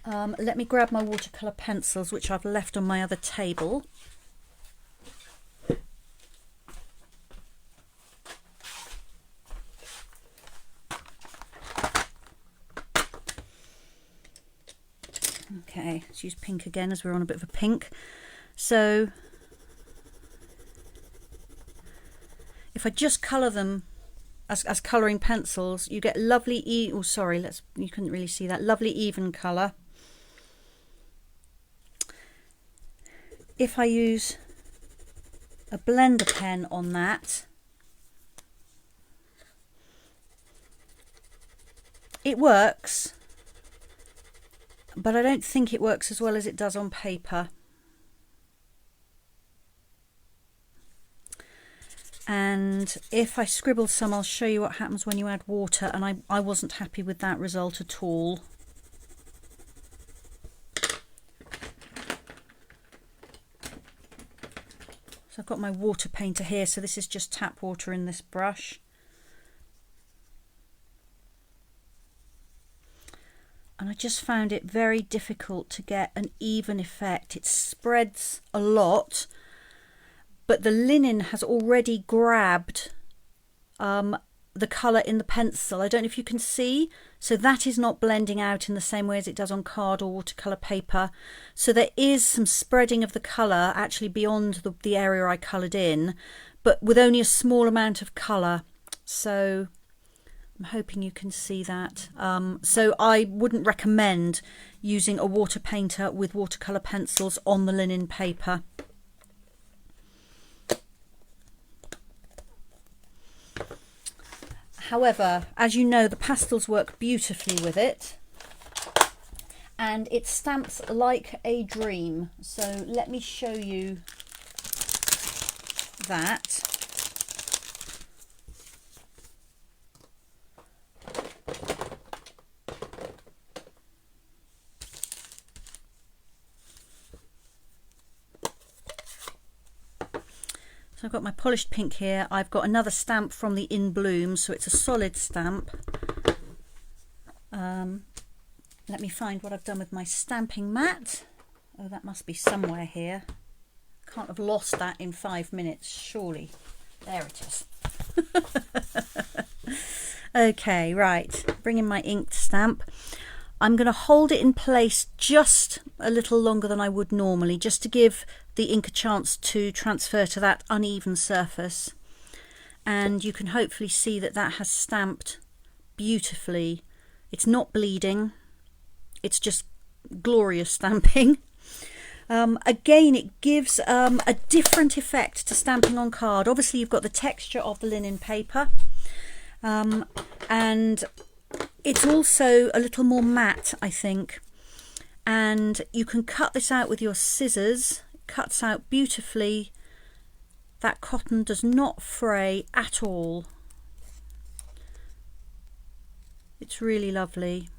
Let me grab my watercolour pencils, which I've left on my other table. Okay, let's use pink again as we're on a bit of a pink. So if I just colour them as colouring pencils, you get lovely, you couldn't really see that, lovely even colour. If I use a blender pen on that, it works. But I don't think it works as well as it does on paper. And if I scribble some, I'll show you what happens when you add water, and I wasn't happy with that result at all. So I've got my water painter here, so this is just tap water in this brush. And I just found it very difficult to get an even effect. It spreads a lot, but the linen has already grabbed the colour in the pencil. I don't know if you can see. So that is not blending out in the same way as it does on card or watercolour paper. So there is some spreading of the colour actually beyond the area I coloured in, but with only a small amount of colour. So I'm hoping you can see that. So I wouldn't recommend using a water painter with watercolour pencils on the linen paper. However, as you know, the pastels work beautifully with it, and it stamps like a dream. So let me show you that. So I've got my polished pink here. I've got another stamp from the In Bloom, so it's a solid stamp. Let me find what I've done with my stamping mat. Oh, that must be somewhere here. Can't have lost that in 5 minutes, surely. There it is. Okay, right. Bring in my inked stamp. I'm going to hold it in place just a little longer than I would normally, just to give the ink a chance to transfer to that uneven surface. And you can hopefully see that that has stamped beautifully. It's not bleeding, it's just glorious stamping. Again, it gives a different effect to stamping on card. Obviously you've got the texture of the linen paper, and It's also a little more matte, I think, and you can cut this out with your scissors. It cuts out beautifully. That cotton does not fray at all. It's really lovely.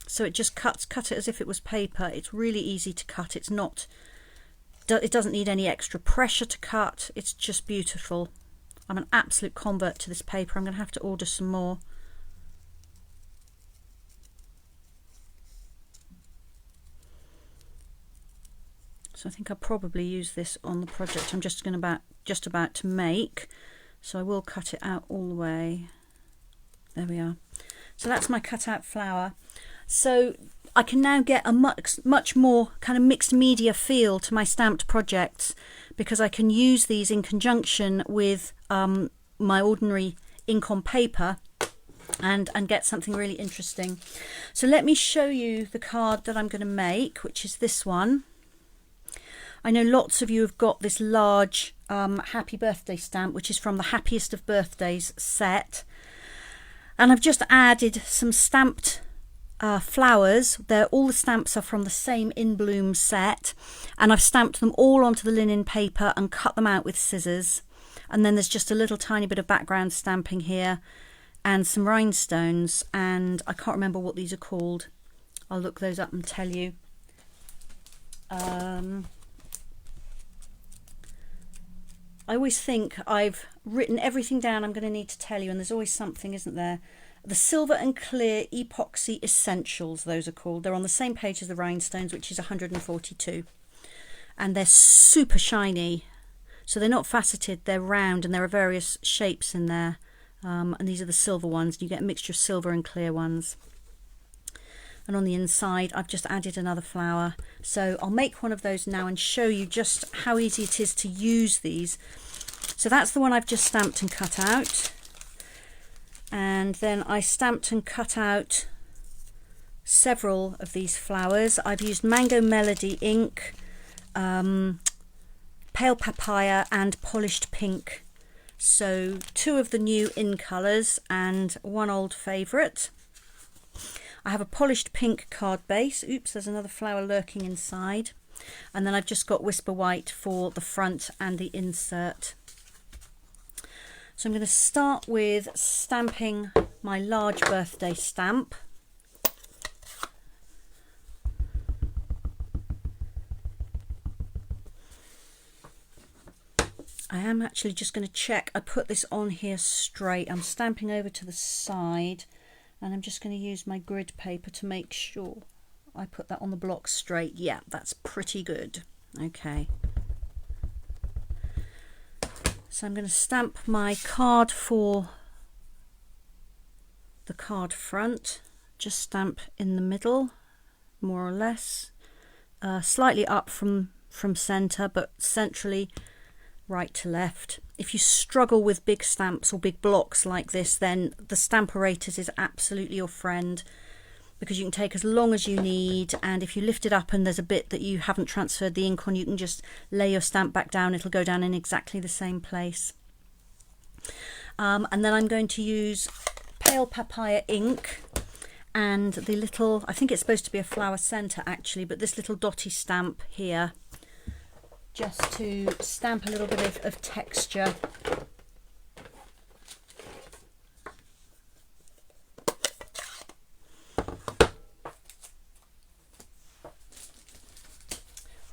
So it just cut it as if it was paper. It's really easy to cut. It doesn't need any extra pressure to cut. It's just beautiful. I'm an absolute convert to this paper. I'm going to have to order some more. So I think I'll probably use this on the project I'm just about to make. So I will cut it out all the way. There we are. So that's my cut out flower. So I can now get a much more kind of mixed media feel to my stamped projects, because I can use these in conjunction with my ordinary ink on paper and get something really interesting. So let me show you the card that I'm going to make, which is this one. I know lots of you have got this large happy birthday stamp, which is from the Happiest of Birthdays set. And I've just added some stamped flowers. All the stamps are from the same In Bloom set, and I've stamped them all onto the linen paper and cut them out with scissors. And then there's just a little tiny bit of background stamping here and some rhinestones, and I can't remember what these are called. I'll look those up and tell you. I always think I've written everything down I'm going to need to tell you, and there's always something, isn't there? The Silver and Clear Epoxy Essentials, those are called. They're on the same page as the rhinestones, which is 142. And they're super shiny. So they're not faceted, they're round, and there are various shapes in there. And these are the silver ones. You get a mixture of silver and clear ones. And on the inside, I've just added another flower. So I'll make one of those now and show you just how easy it is to use these. So that's the one I've just stamped and cut out. And then I stamped and cut out several of these flowers. I've used Mango Melody ink, Pale Papaya and Polished Pink. So 2 of the new in colours and 1 old favourite. I have a polished pink card base. Oops, there's another flower lurking inside. And then I've just got Whisper White for the front and the insert. So I'm going to start with stamping my large birthday stamp. I am actually just going to check I put this on here straight. I'm stamping over to the side. And I'm just going to use my grid paper to make sure I put that on the block straight. Yeah, that's pretty good. Okay. So I'm going to stamp my card for the card front. Just stamp in the middle, more or less. Slightly up from centre, but centrally right to left. If you struggle with big stamps or big blocks like this, then the Stamparatus is absolutely your friend, because you can take as long as you need, and if you lift it up and there's a bit that you haven't transferred the ink on, you can just lay your stamp back down. It'll go down in exactly the same place. And then I'm going to use Pale Papaya ink and the little, I think it's supposed to be a flower centre actually, but this little dotty stamp here, just to stamp a little bit of texture.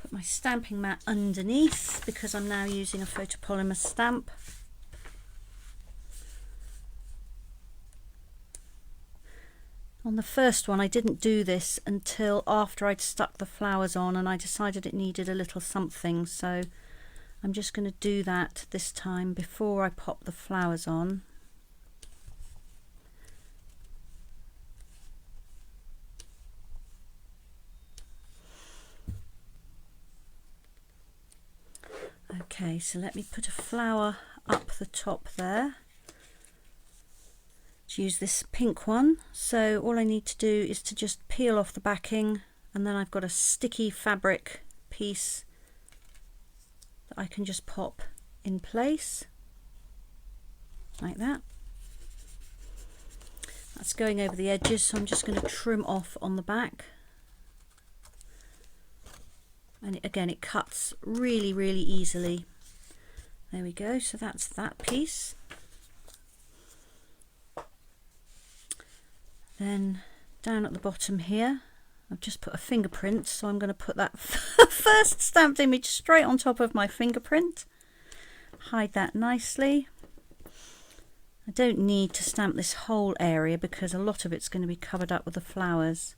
Put my stamping mat underneath because I'm now using a photopolymer stamp. On the first one I didn't do this until after I'd stuck the flowers on, and I decided it needed a little something, so I'm just going to do that this time before I pop the flowers on. Okay, so let me put a flower up the top there. Use this pink one, so all I need to do is to just peel off the backing, and then I've got a sticky fabric piece that I can just pop in place like that. That's going over the edges, so I'm just going to trim off on the back. And again, it cuts really, really easily. There we go, so that's that piece. Then down at the bottom here, I've just put a fingerprint, so I'm going to put that first stamped image straight on top of my fingerprint. Hide that nicely. I don't need to stamp this whole area because a lot of it's going to be covered up with the flowers.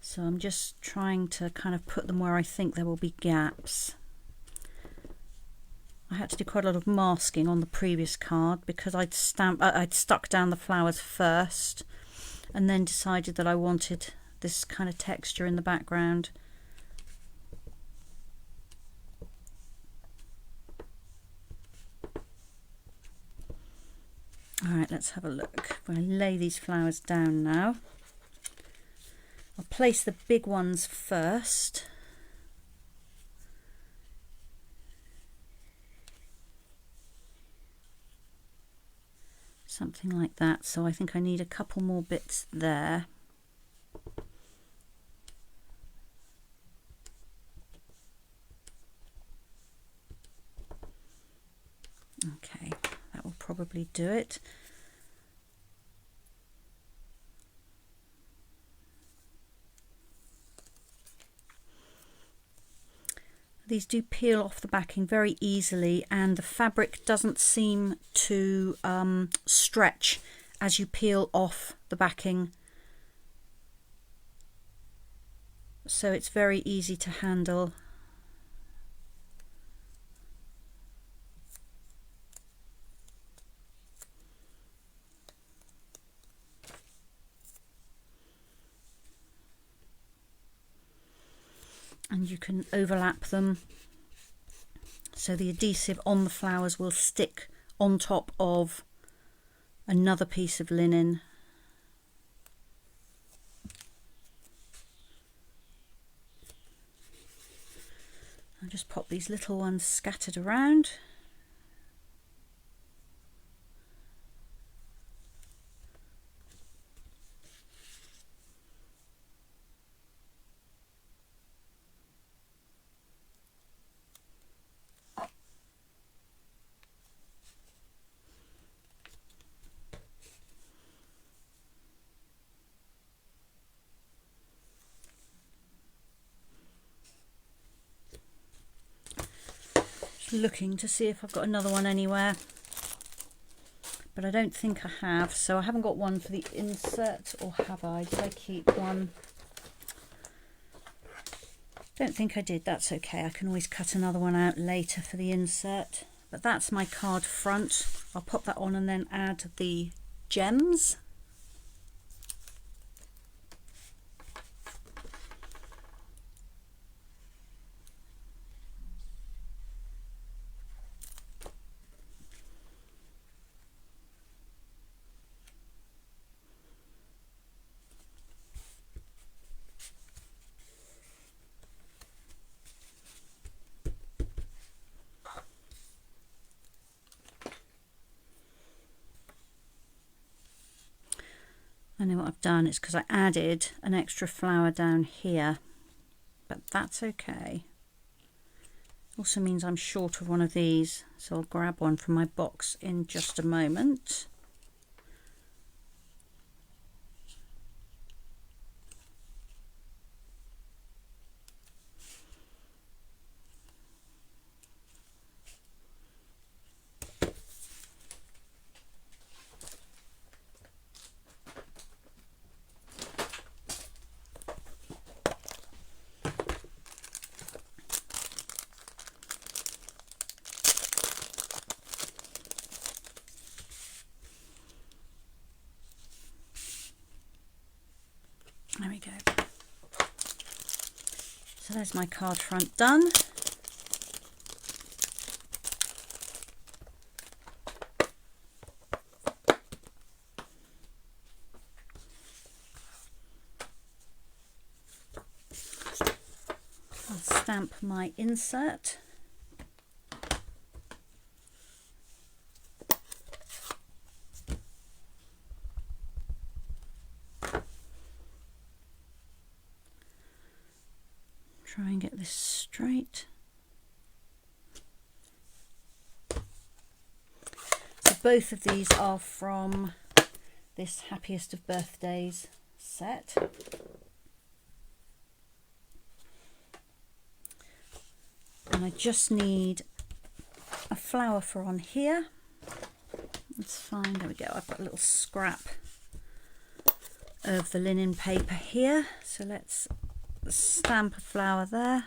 So I'm just trying to kind of put them where I think there will be gaps. I had to do quite a lot of masking on the previous card because I'd stuck down the flowers first and then decided that I wanted this kind of texture in the background. Alright, let's have a look. I'm going to lay these flowers down now. I'll place the big ones first. Something like that. So I think I need a couple more bits there. Okay, that will probably do it. These do peel off the backing very easily, and the fabric doesn't seem to stretch as you peel off the backing. So it's very easy to handle. And you can overlap them so the adhesive on the flowers will stick on top of another piece of linen. I'll just pop these little ones scattered around. Looking to see if I've got another one anywhere, but I don't think I have. So I haven't got one for the insert, or have I? Did I keep one? Don't think I did. That's okay, I can always cut another one out later for the insert. But that's my card front. I'll pop that on and then add the gems. I know what I've done, it's because I added an extra flower down here, but that's okay. Also means I'm short of one of these, so I'll grab one from my box in just a moment. There we go. So there's my card front done. I'll stamp my insert. and get this straight. So both of these are from this Happiest of Birthdays set. And I just need a flower for on here. Let's find, there we go, I've got a little scrap of the linen paper here. So let's stamp a flower there.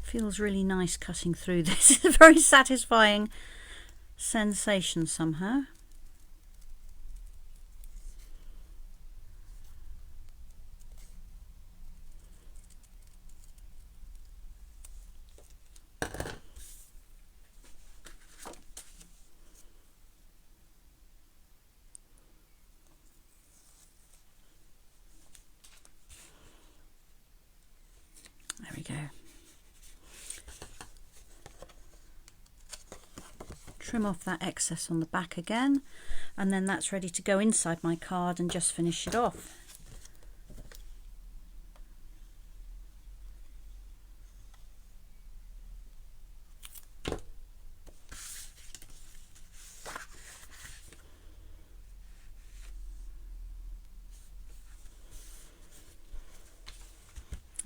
Feels really nice cutting through this. It's a very satisfying sensation somehow. There we go. Trim off that excess on the back again, and then that's ready to go inside my card and just finish it off.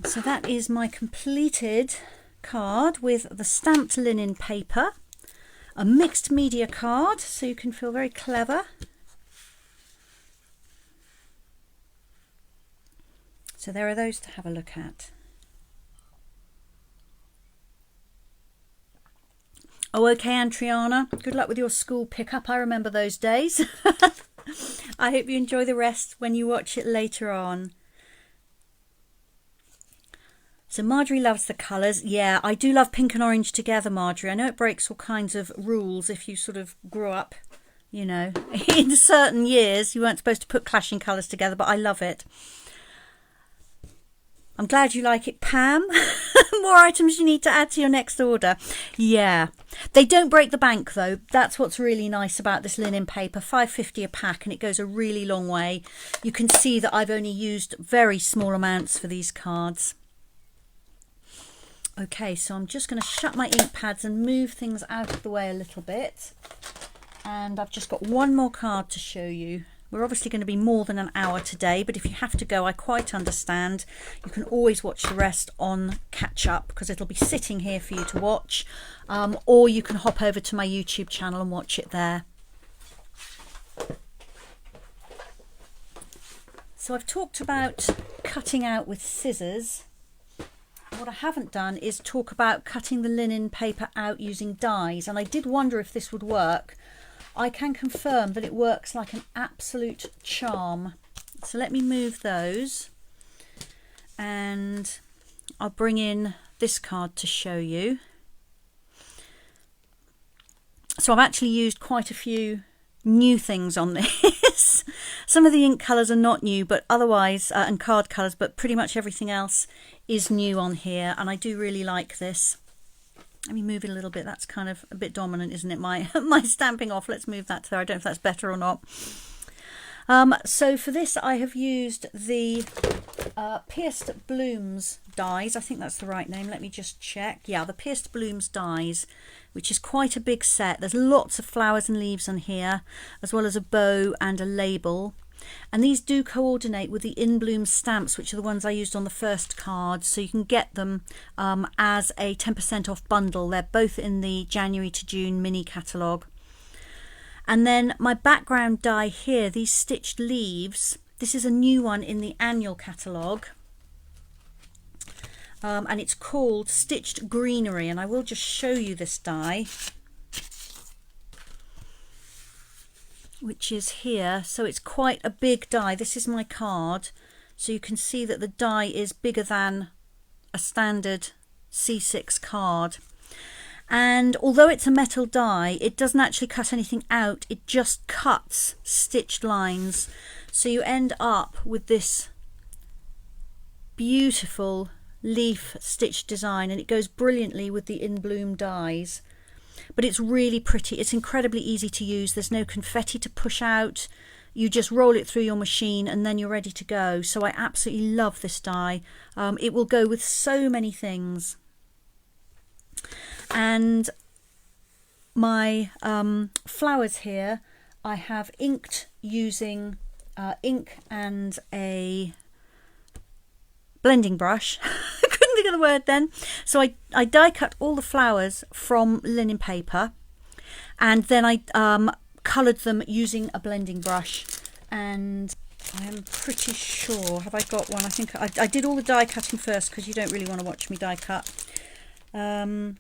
So that is my completed card with the stamped linen paper. A mixed media card, so you can feel very clever. So there are those to have a look at. Oh, okay, Antriana, good luck with your school pickup. I remember those days. I hope you enjoy the rest when you watch it later on. So Marjorie loves the colours. Yeah, I do love pink and orange together, Marjorie. I know it breaks all kinds of rules if you sort of grew up, you know, in certain years. You weren't supposed to put clashing colours together, but I love it. I'm glad you like it, Pam. More items you need to add to your next order. Yeah, they don't break the bank though. That's what's really nice about this linen paper. $5.50 a pack, and it goes a really long way. You can see that I've only used very small amounts for these cards. Okay, so I'm just going to shut my ink pads and move things out of the way a little bit. And I've just got one more card to show you. We're obviously going to be more than an hour today, but if you have to go, I quite understand. You can always watch the rest on catch up, because it'll be sitting here for you to watch. Or you can hop over to my YouTube channel and watch it there. So I've talked about cutting out with scissors. What I haven't done is talk about cutting the linen paper out using dies, and I did wonder if this would work. I can confirm that it works like an absolute charm. So let me move those, and I'll bring in this card to show you. So I've actually used quite a few new things on this. Some of the ink colours are not new, but otherwise, and card colours, but pretty much everything else is new on here, and I do really like this. Let me move it a little bit. That's kind of a bit dominant, isn't it? My stamping off. Let's move that to there. I don't know if that's better or not. So for this, I have used the Pierced Blooms dies. I think that's the right name. Let me just check. Yeah, the Pierced Blooms dies, which is quite a big set. There's lots of flowers and leaves on here, as well as a bow and a label. And these do coordinate with the In Bloom stamps, which are the ones I used on the first card. So you can get them as a 10% off bundle. They're both in the January to June mini catalogue. And then my background die here, these stitched leaves. This is a new one in the annual catalogue. And it's called Stitched Greenery. And I will just show you this die, which is here. So it's quite a big die. This is my card. So you can see that the die is bigger than a standard C6 card. And although it's a metal die, it doesn't actually cut anything out, it just cuts stitched lines. So you end up with this beautiful leaf stitch design, and it goes brilliantly with the In Bloom dies. But it's really pretty, it's incredibly easy to use, there's no confetti to push out, you just roll it through your machine and then you're ready to go. So I absolutely love this die. It will go with so many things. And my flowers here I have inked using ink and a blending brush. I couldn't think of the word then. So I die cut all the flowers from linen paper, and then I coloured them using a blending brush. And I am pretty sure, have I got one? I think I did all the die cutting first because you don't really want to watch me die cut. I'm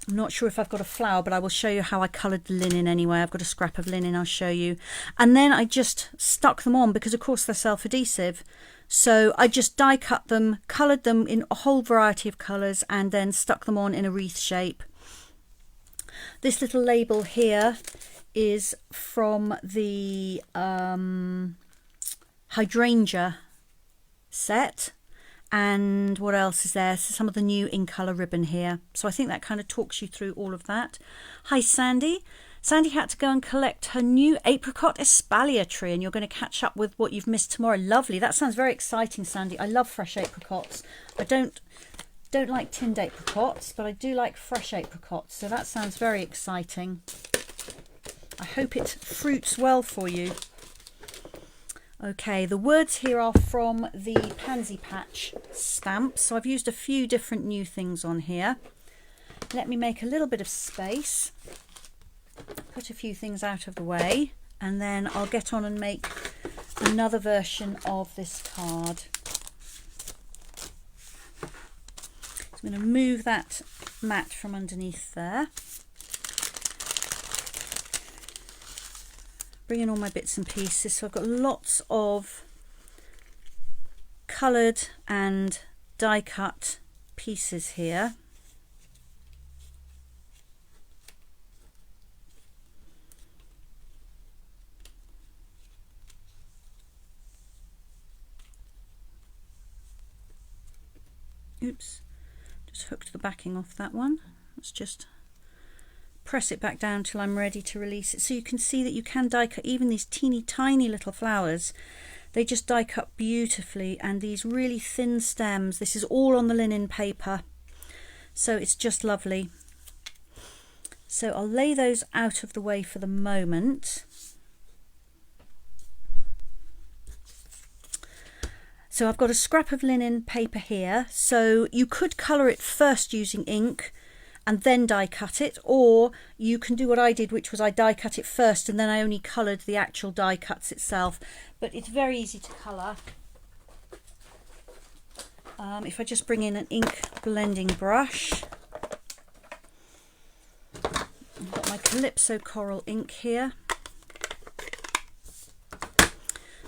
not sure if I've got a flower, but I will show you how I coloured the linen anyway. I've got a scrap of linen, I'll show you. And then I just stuck them on because of course they're self-adhesive. So I just die cut them, coloured them in a whole variety of colours, and then stuck them on in a wreath shape. This little label here is from the hydrangea set. And what else is there? So some of the new in colour ribbon here. So I think that kind of talks you through all of that. Hi Sandy. Sandy had to go and collect her new apricot espalier tree, and you're going to catch up with what you've missed tomorrow. Lovely. That sounds very exciting, Sandy. I love fresh apricots. I don't like tinned apricots, but I do like fresh apricots. So that sounds very exciting. I hope it fruits well for you. Okay, the words here are from the Pansy Patch stamp. So I've used a few different new things on here. Let me make a little bit of space, put a few things out of the way, and then I'll get on and make another version of this card. So I'm going to move that mat from underneath there. Bring in all my bits and pieces. So I've got lots of coloured and die cut pieces here. Oops, just hooked the backing off that one. Let's just press it back down till I'm ready to release it. So you can see that you can die cut even these teeny tiny little flowers. They just die cut beautifully, and these really thin stems, this is all on the linen paper, so it's just lovely. So I'll lay those out of the way for the moment. So I've got a scrap of linen paper here, so you could colour it first using ink and then die cut it, or you can do what I did, which was I die cut it first and then I only coloured the actual die cuts itself. But it's very easy to colour. If I just bring in an ink blending brush, I've got my Calypso Coral ink here,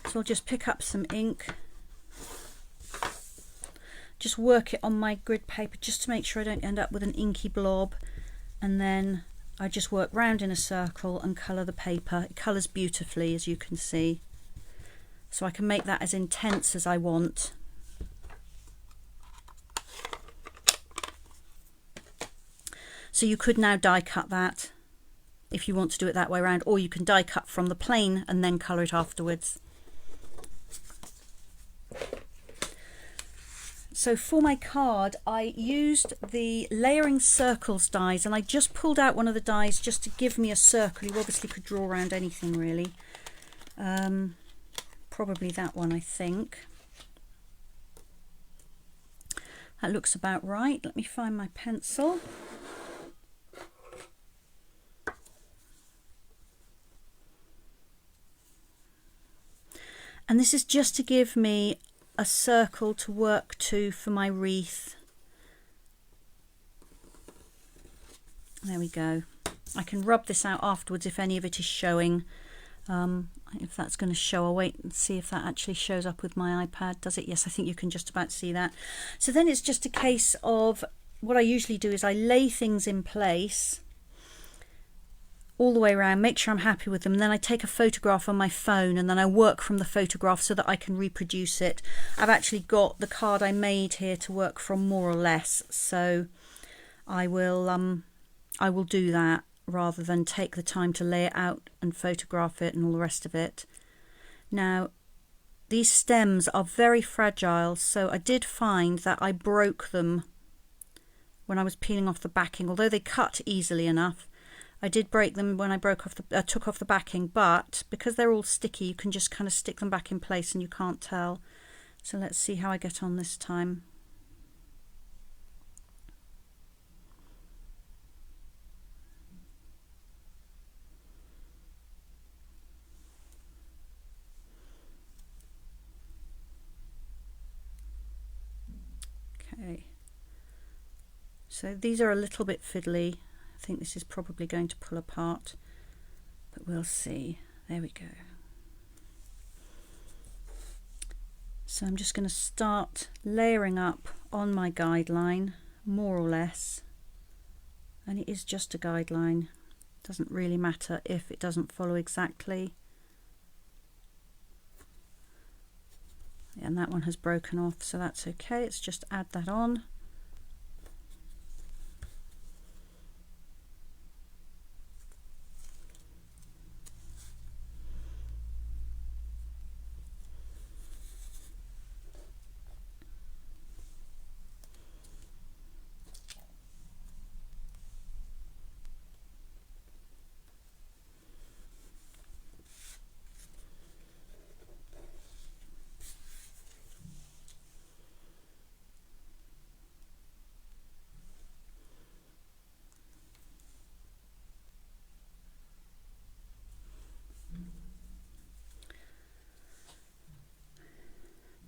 so I'll just pick up some ink, just work it on my grid paper just to make sure I don't end up with an inky blob, and then I just work round in a circle and colour the paper. It colours beautifully, as you can see, so I can make that as intense as I want. So you could now die cut that if you want to do it that way around, or you can die cut from the plain and then colour it afterwards. So for my card, I used the Layering Circles dies, and I just pulled out one of the dies just to give me a circle. You obviously could draw around anything really. Probably that one, I think. That looks about right. Let me find my pencil. And this is just to give me a circle to work to for my wreath. There we go. I can rub this out afterwards if any of it is showing. If that's going to show, I'll wait and see if that actually shows up with my iPad. Does it? Yes, I think you can just about see that. So then it's just a case of what I usually do is I lay things in place all the way around, make sure I'm happy with them, and then I take a photograph on my phone and then I work from the photograph so that I can reproduce it. I've actually got the card I made here to work from more or less, so I will do that rather than take the time to lay it out and photograph it and all the rest of it. Now, these stems are very fragile, so I did find that I broke them when I was peeling off the backing. Although they cut easily enough, I did break them when I took off the backing, but because they're all sticky, you can just kind of stick them back in place and you can't tell. So let's see how I get on this time. Okay, so these are a little bit fiddly. I think this is probably going to pull apart, but we'll see. There we go. So I'm just going to start layering up on my guideline, more or less, and it is just a guideline. Doesn't really matter if it doesn't follow exactly. And that one has broken off, so that's okay. Let's just add that on.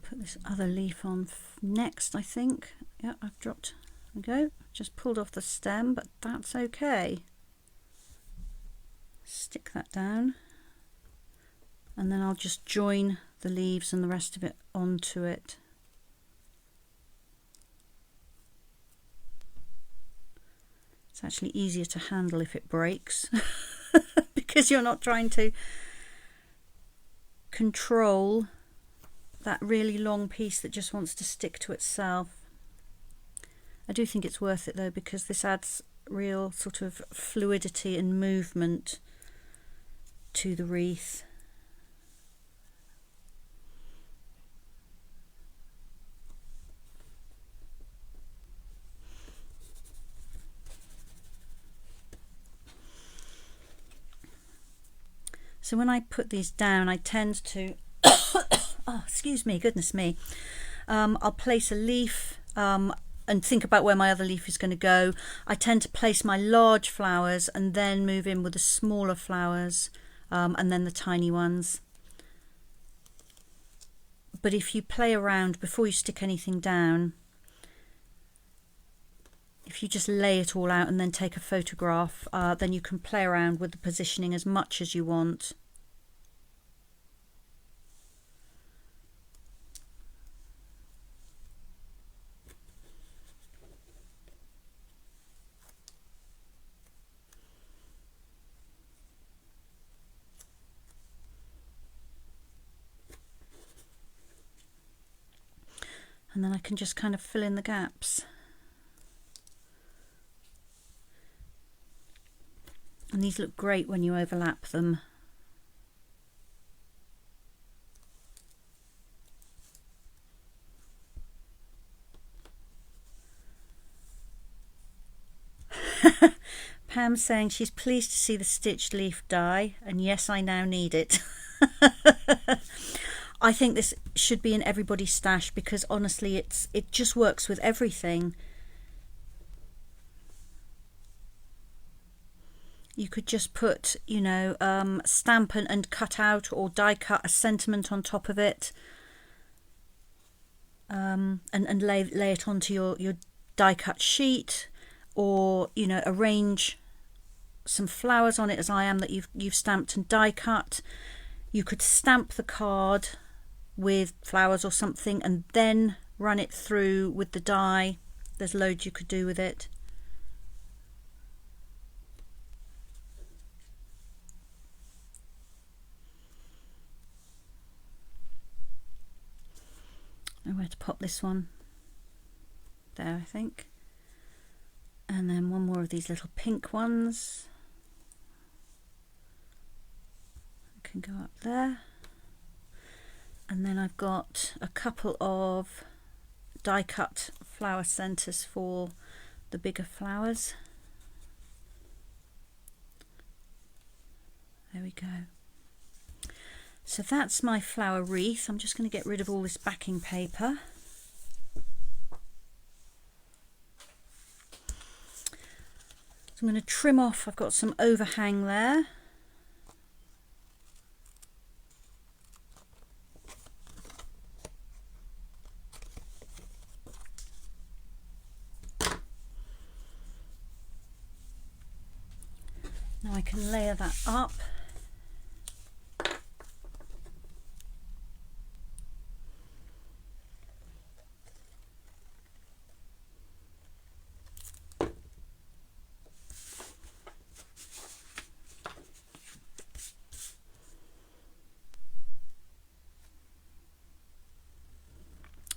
Put this other leaf on next, I think. Yeah, I've dropped. There we go. Just pulled off the stem, but that's okay. Stick that down, and then I'll just join the leaves and the rest of it onto it. It's actually easier to handle if it breaks because you're not trying to control that really long piece that just wants to stick to itself. I do think it's worth it though, because this adds real sort of fluidity and movement to the wreath. So when I put these down, I tend to oh, excuse me, goodness me. I'll place a leaf and think about where my other leaf is going to go. I tend to place my large flowers and then move in with the smaller flowers and then the tiny ones. But if you play around before you stick anything down, if you just lay it all out and then take a photograph, then you can play around with the positioning as much as you want. And then I can just kind of fill in the gaps. And these look great when you overlap them. Pam's saying she's pleased to see the stitched leaf die, and yes, I now need it. I think this should be in everybody's stash because honestly it just works with everything. You could just put, you know, stamp and cut out or die cut a sentiment on top of it, and lay it onto your die cut sheet, or, you know, arrange some flowers on it as I am that you've stamped and die cut. You could stamp the card with flowers or something and then run it through with the die There's loads you could do with it. I know where to pop this one. There, I think. And then one more of these little pink ones. Can go up there. And then I've got a couple of die cut flower centers for the bigger flowers. There we go. So that's my flower wreath. I'm just going to get rid of all this backing paper. So I'm going to trim off, I've got some overhang there. Now I can layer that up.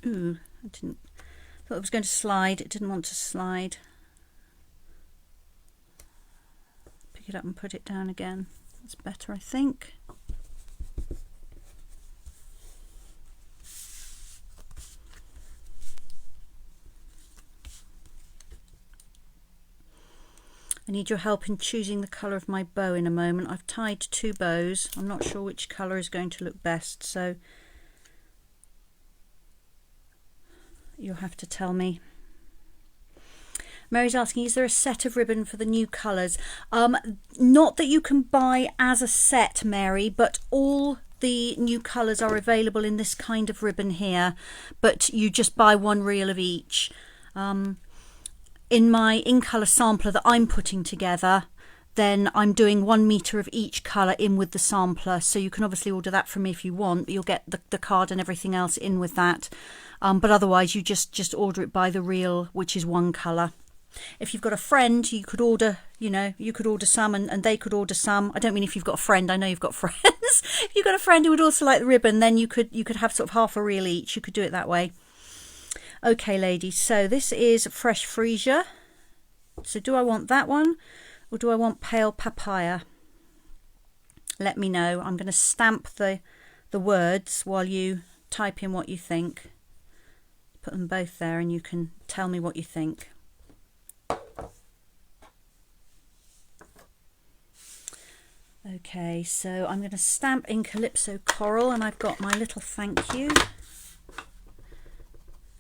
Ooh, thought it was going to slide. It didn't want to slide. Pick it up and put it down again. That's better, I think. I need your help in choosing the colour of my bow in a moment. I've tied 2 bows. I'm not sure which colour is going to look best, so you'll have to tell me. Mary's asking, is there a set of ribbon for the new colours? Not that you can buy as a set, Mary, but all the new colours are available in this kind of ribbon here, but you just buy 1 reel of each. In my in colour sampler that I'm putting together, then I'm doing 1 metre of each colour in with the sampler, so you can obviously order that from me if you want, but you'll get the card and everything else in with that. But otherwise you just order it by the reel, which is 1 colour. If you've got a friend, you could order, you could order some and they could order some. I don't mean if you've got a friend, I know you've got friends. If you've got a friend who would also like the ribbon, then you could have sort of half a reel each. You could do it that way. Okay, ladies, so this is fresh freesia. So do I want that one or do I want pale papaya? Let me know. I'm going to stamp the words while you type in what you think. Put them both there and you can tell me what you think. Okay, so I'm going to stamp in Calypso Coral, and I've got my little thank you.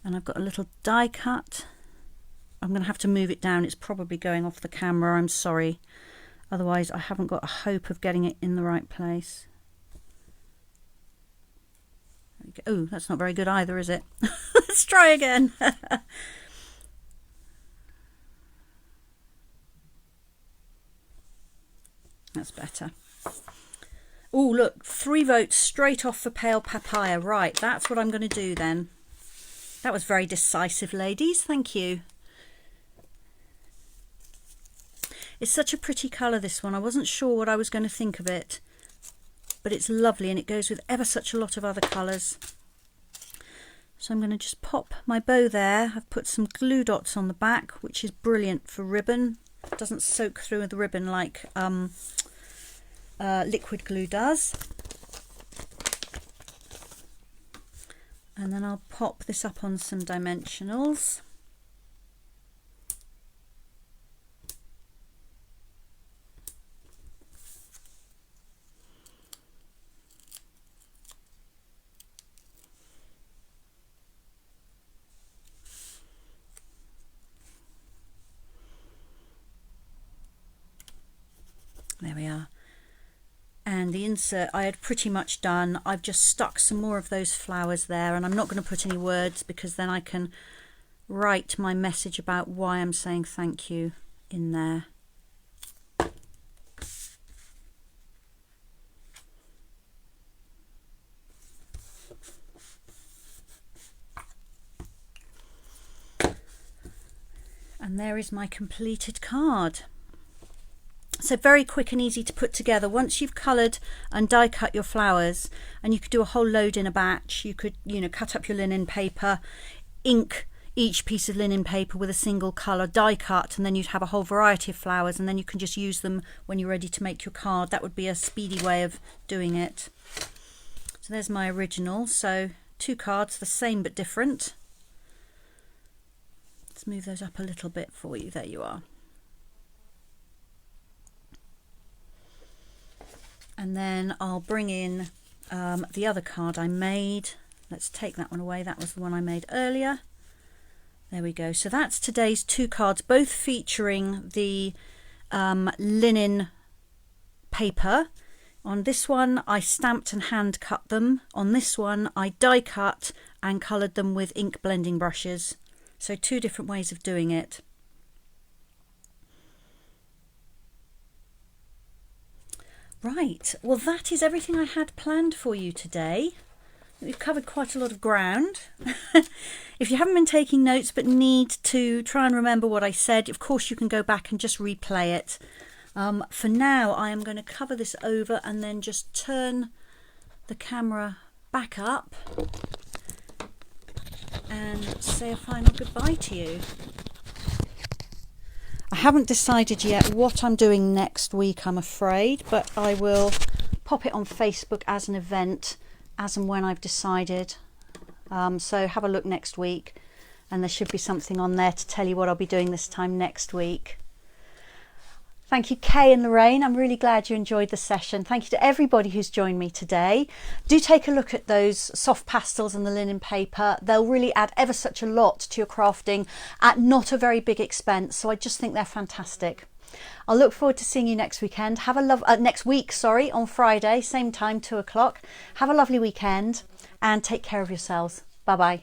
And I've got a little die cut. I'm going to have to move it down. It's probably going off the camera. I'm sorry. Otherwise, I haven't got a hope of getting it in the right place. Oh, that's not very good either, is it? Let's try again. That's better. Oh, look, 3 votes straight off for pale papaya. Right, that's what I'm going to do then. That was very decisive, ladies. Thank you. It's such a pretty colour, this one. I wasn't sure what I was going to think of it, but it's lovely and it goes with ever such a lot of other colours. So I'm going to just pop my bow there. I've put some glue dots on the back, which is brilliant for ribbon. It doesn't soak through the ribbon like liquid glue does. And then I'll pop this up on some dimensionals. There we are. And the insert I had pretty much done. I've just stuck some more of those flowers there, and I'm not going to put any words because then I can write my message about why I'm saying thank you in there. there is my completed card. So very quick and easy to put together. Once you've coloured and die cut your flowers, and you could do a whole load in a batch, you could, you know, cut up your linen paper, ink each piece of linen paper with a single colour, die cut, and then you'd have a whole variety of flowers, and then you can just use them when you're ready to make your card. That would be a speedy way of doing it. So there's my original. So 2 cards, the same but different. Let's move those up a little bit for you. There you are. And then I'll bring in the other card I made. Let's take that one away. That was the one I made earlier. There we go. So that's today's 2 cards, both featuring the linen paper. On this one, I stamped and hand cut them. On this one, I die cut and coloured them with ink blending brushes. So 2 different ways of doing it. Right, well that is everything I had planned for you today. We've covered quite a lot of ground. If you haven't been taking notes but need to try and remember what I said, of course you can go back and just replay it. For now I am going to cover this over and then just turn the camera back up and say a final goodbye to you. I haven't decided yet what I'm doing next week, I'm afraid, but I will pop it on Facebook as an event as and when I've decided. So have a look next week, and there should be something on there to tell you what I'll be doing this time next week. Thank you, Kay and Lorraine. I'm really glad you enjoyed the session. Thank you to everybody who's joined me today. Do take a look at those soft pastels and the linen paper. They'll really add ever such a lot to your crafting at not a very big expense. So I just think they're fantastic. I'll look forward to seeing you next weekend. Have a next week, sorry, on Friday, same time, 2 o'clock. Have a lovely weekend and take care of yourselves. Bye-bye.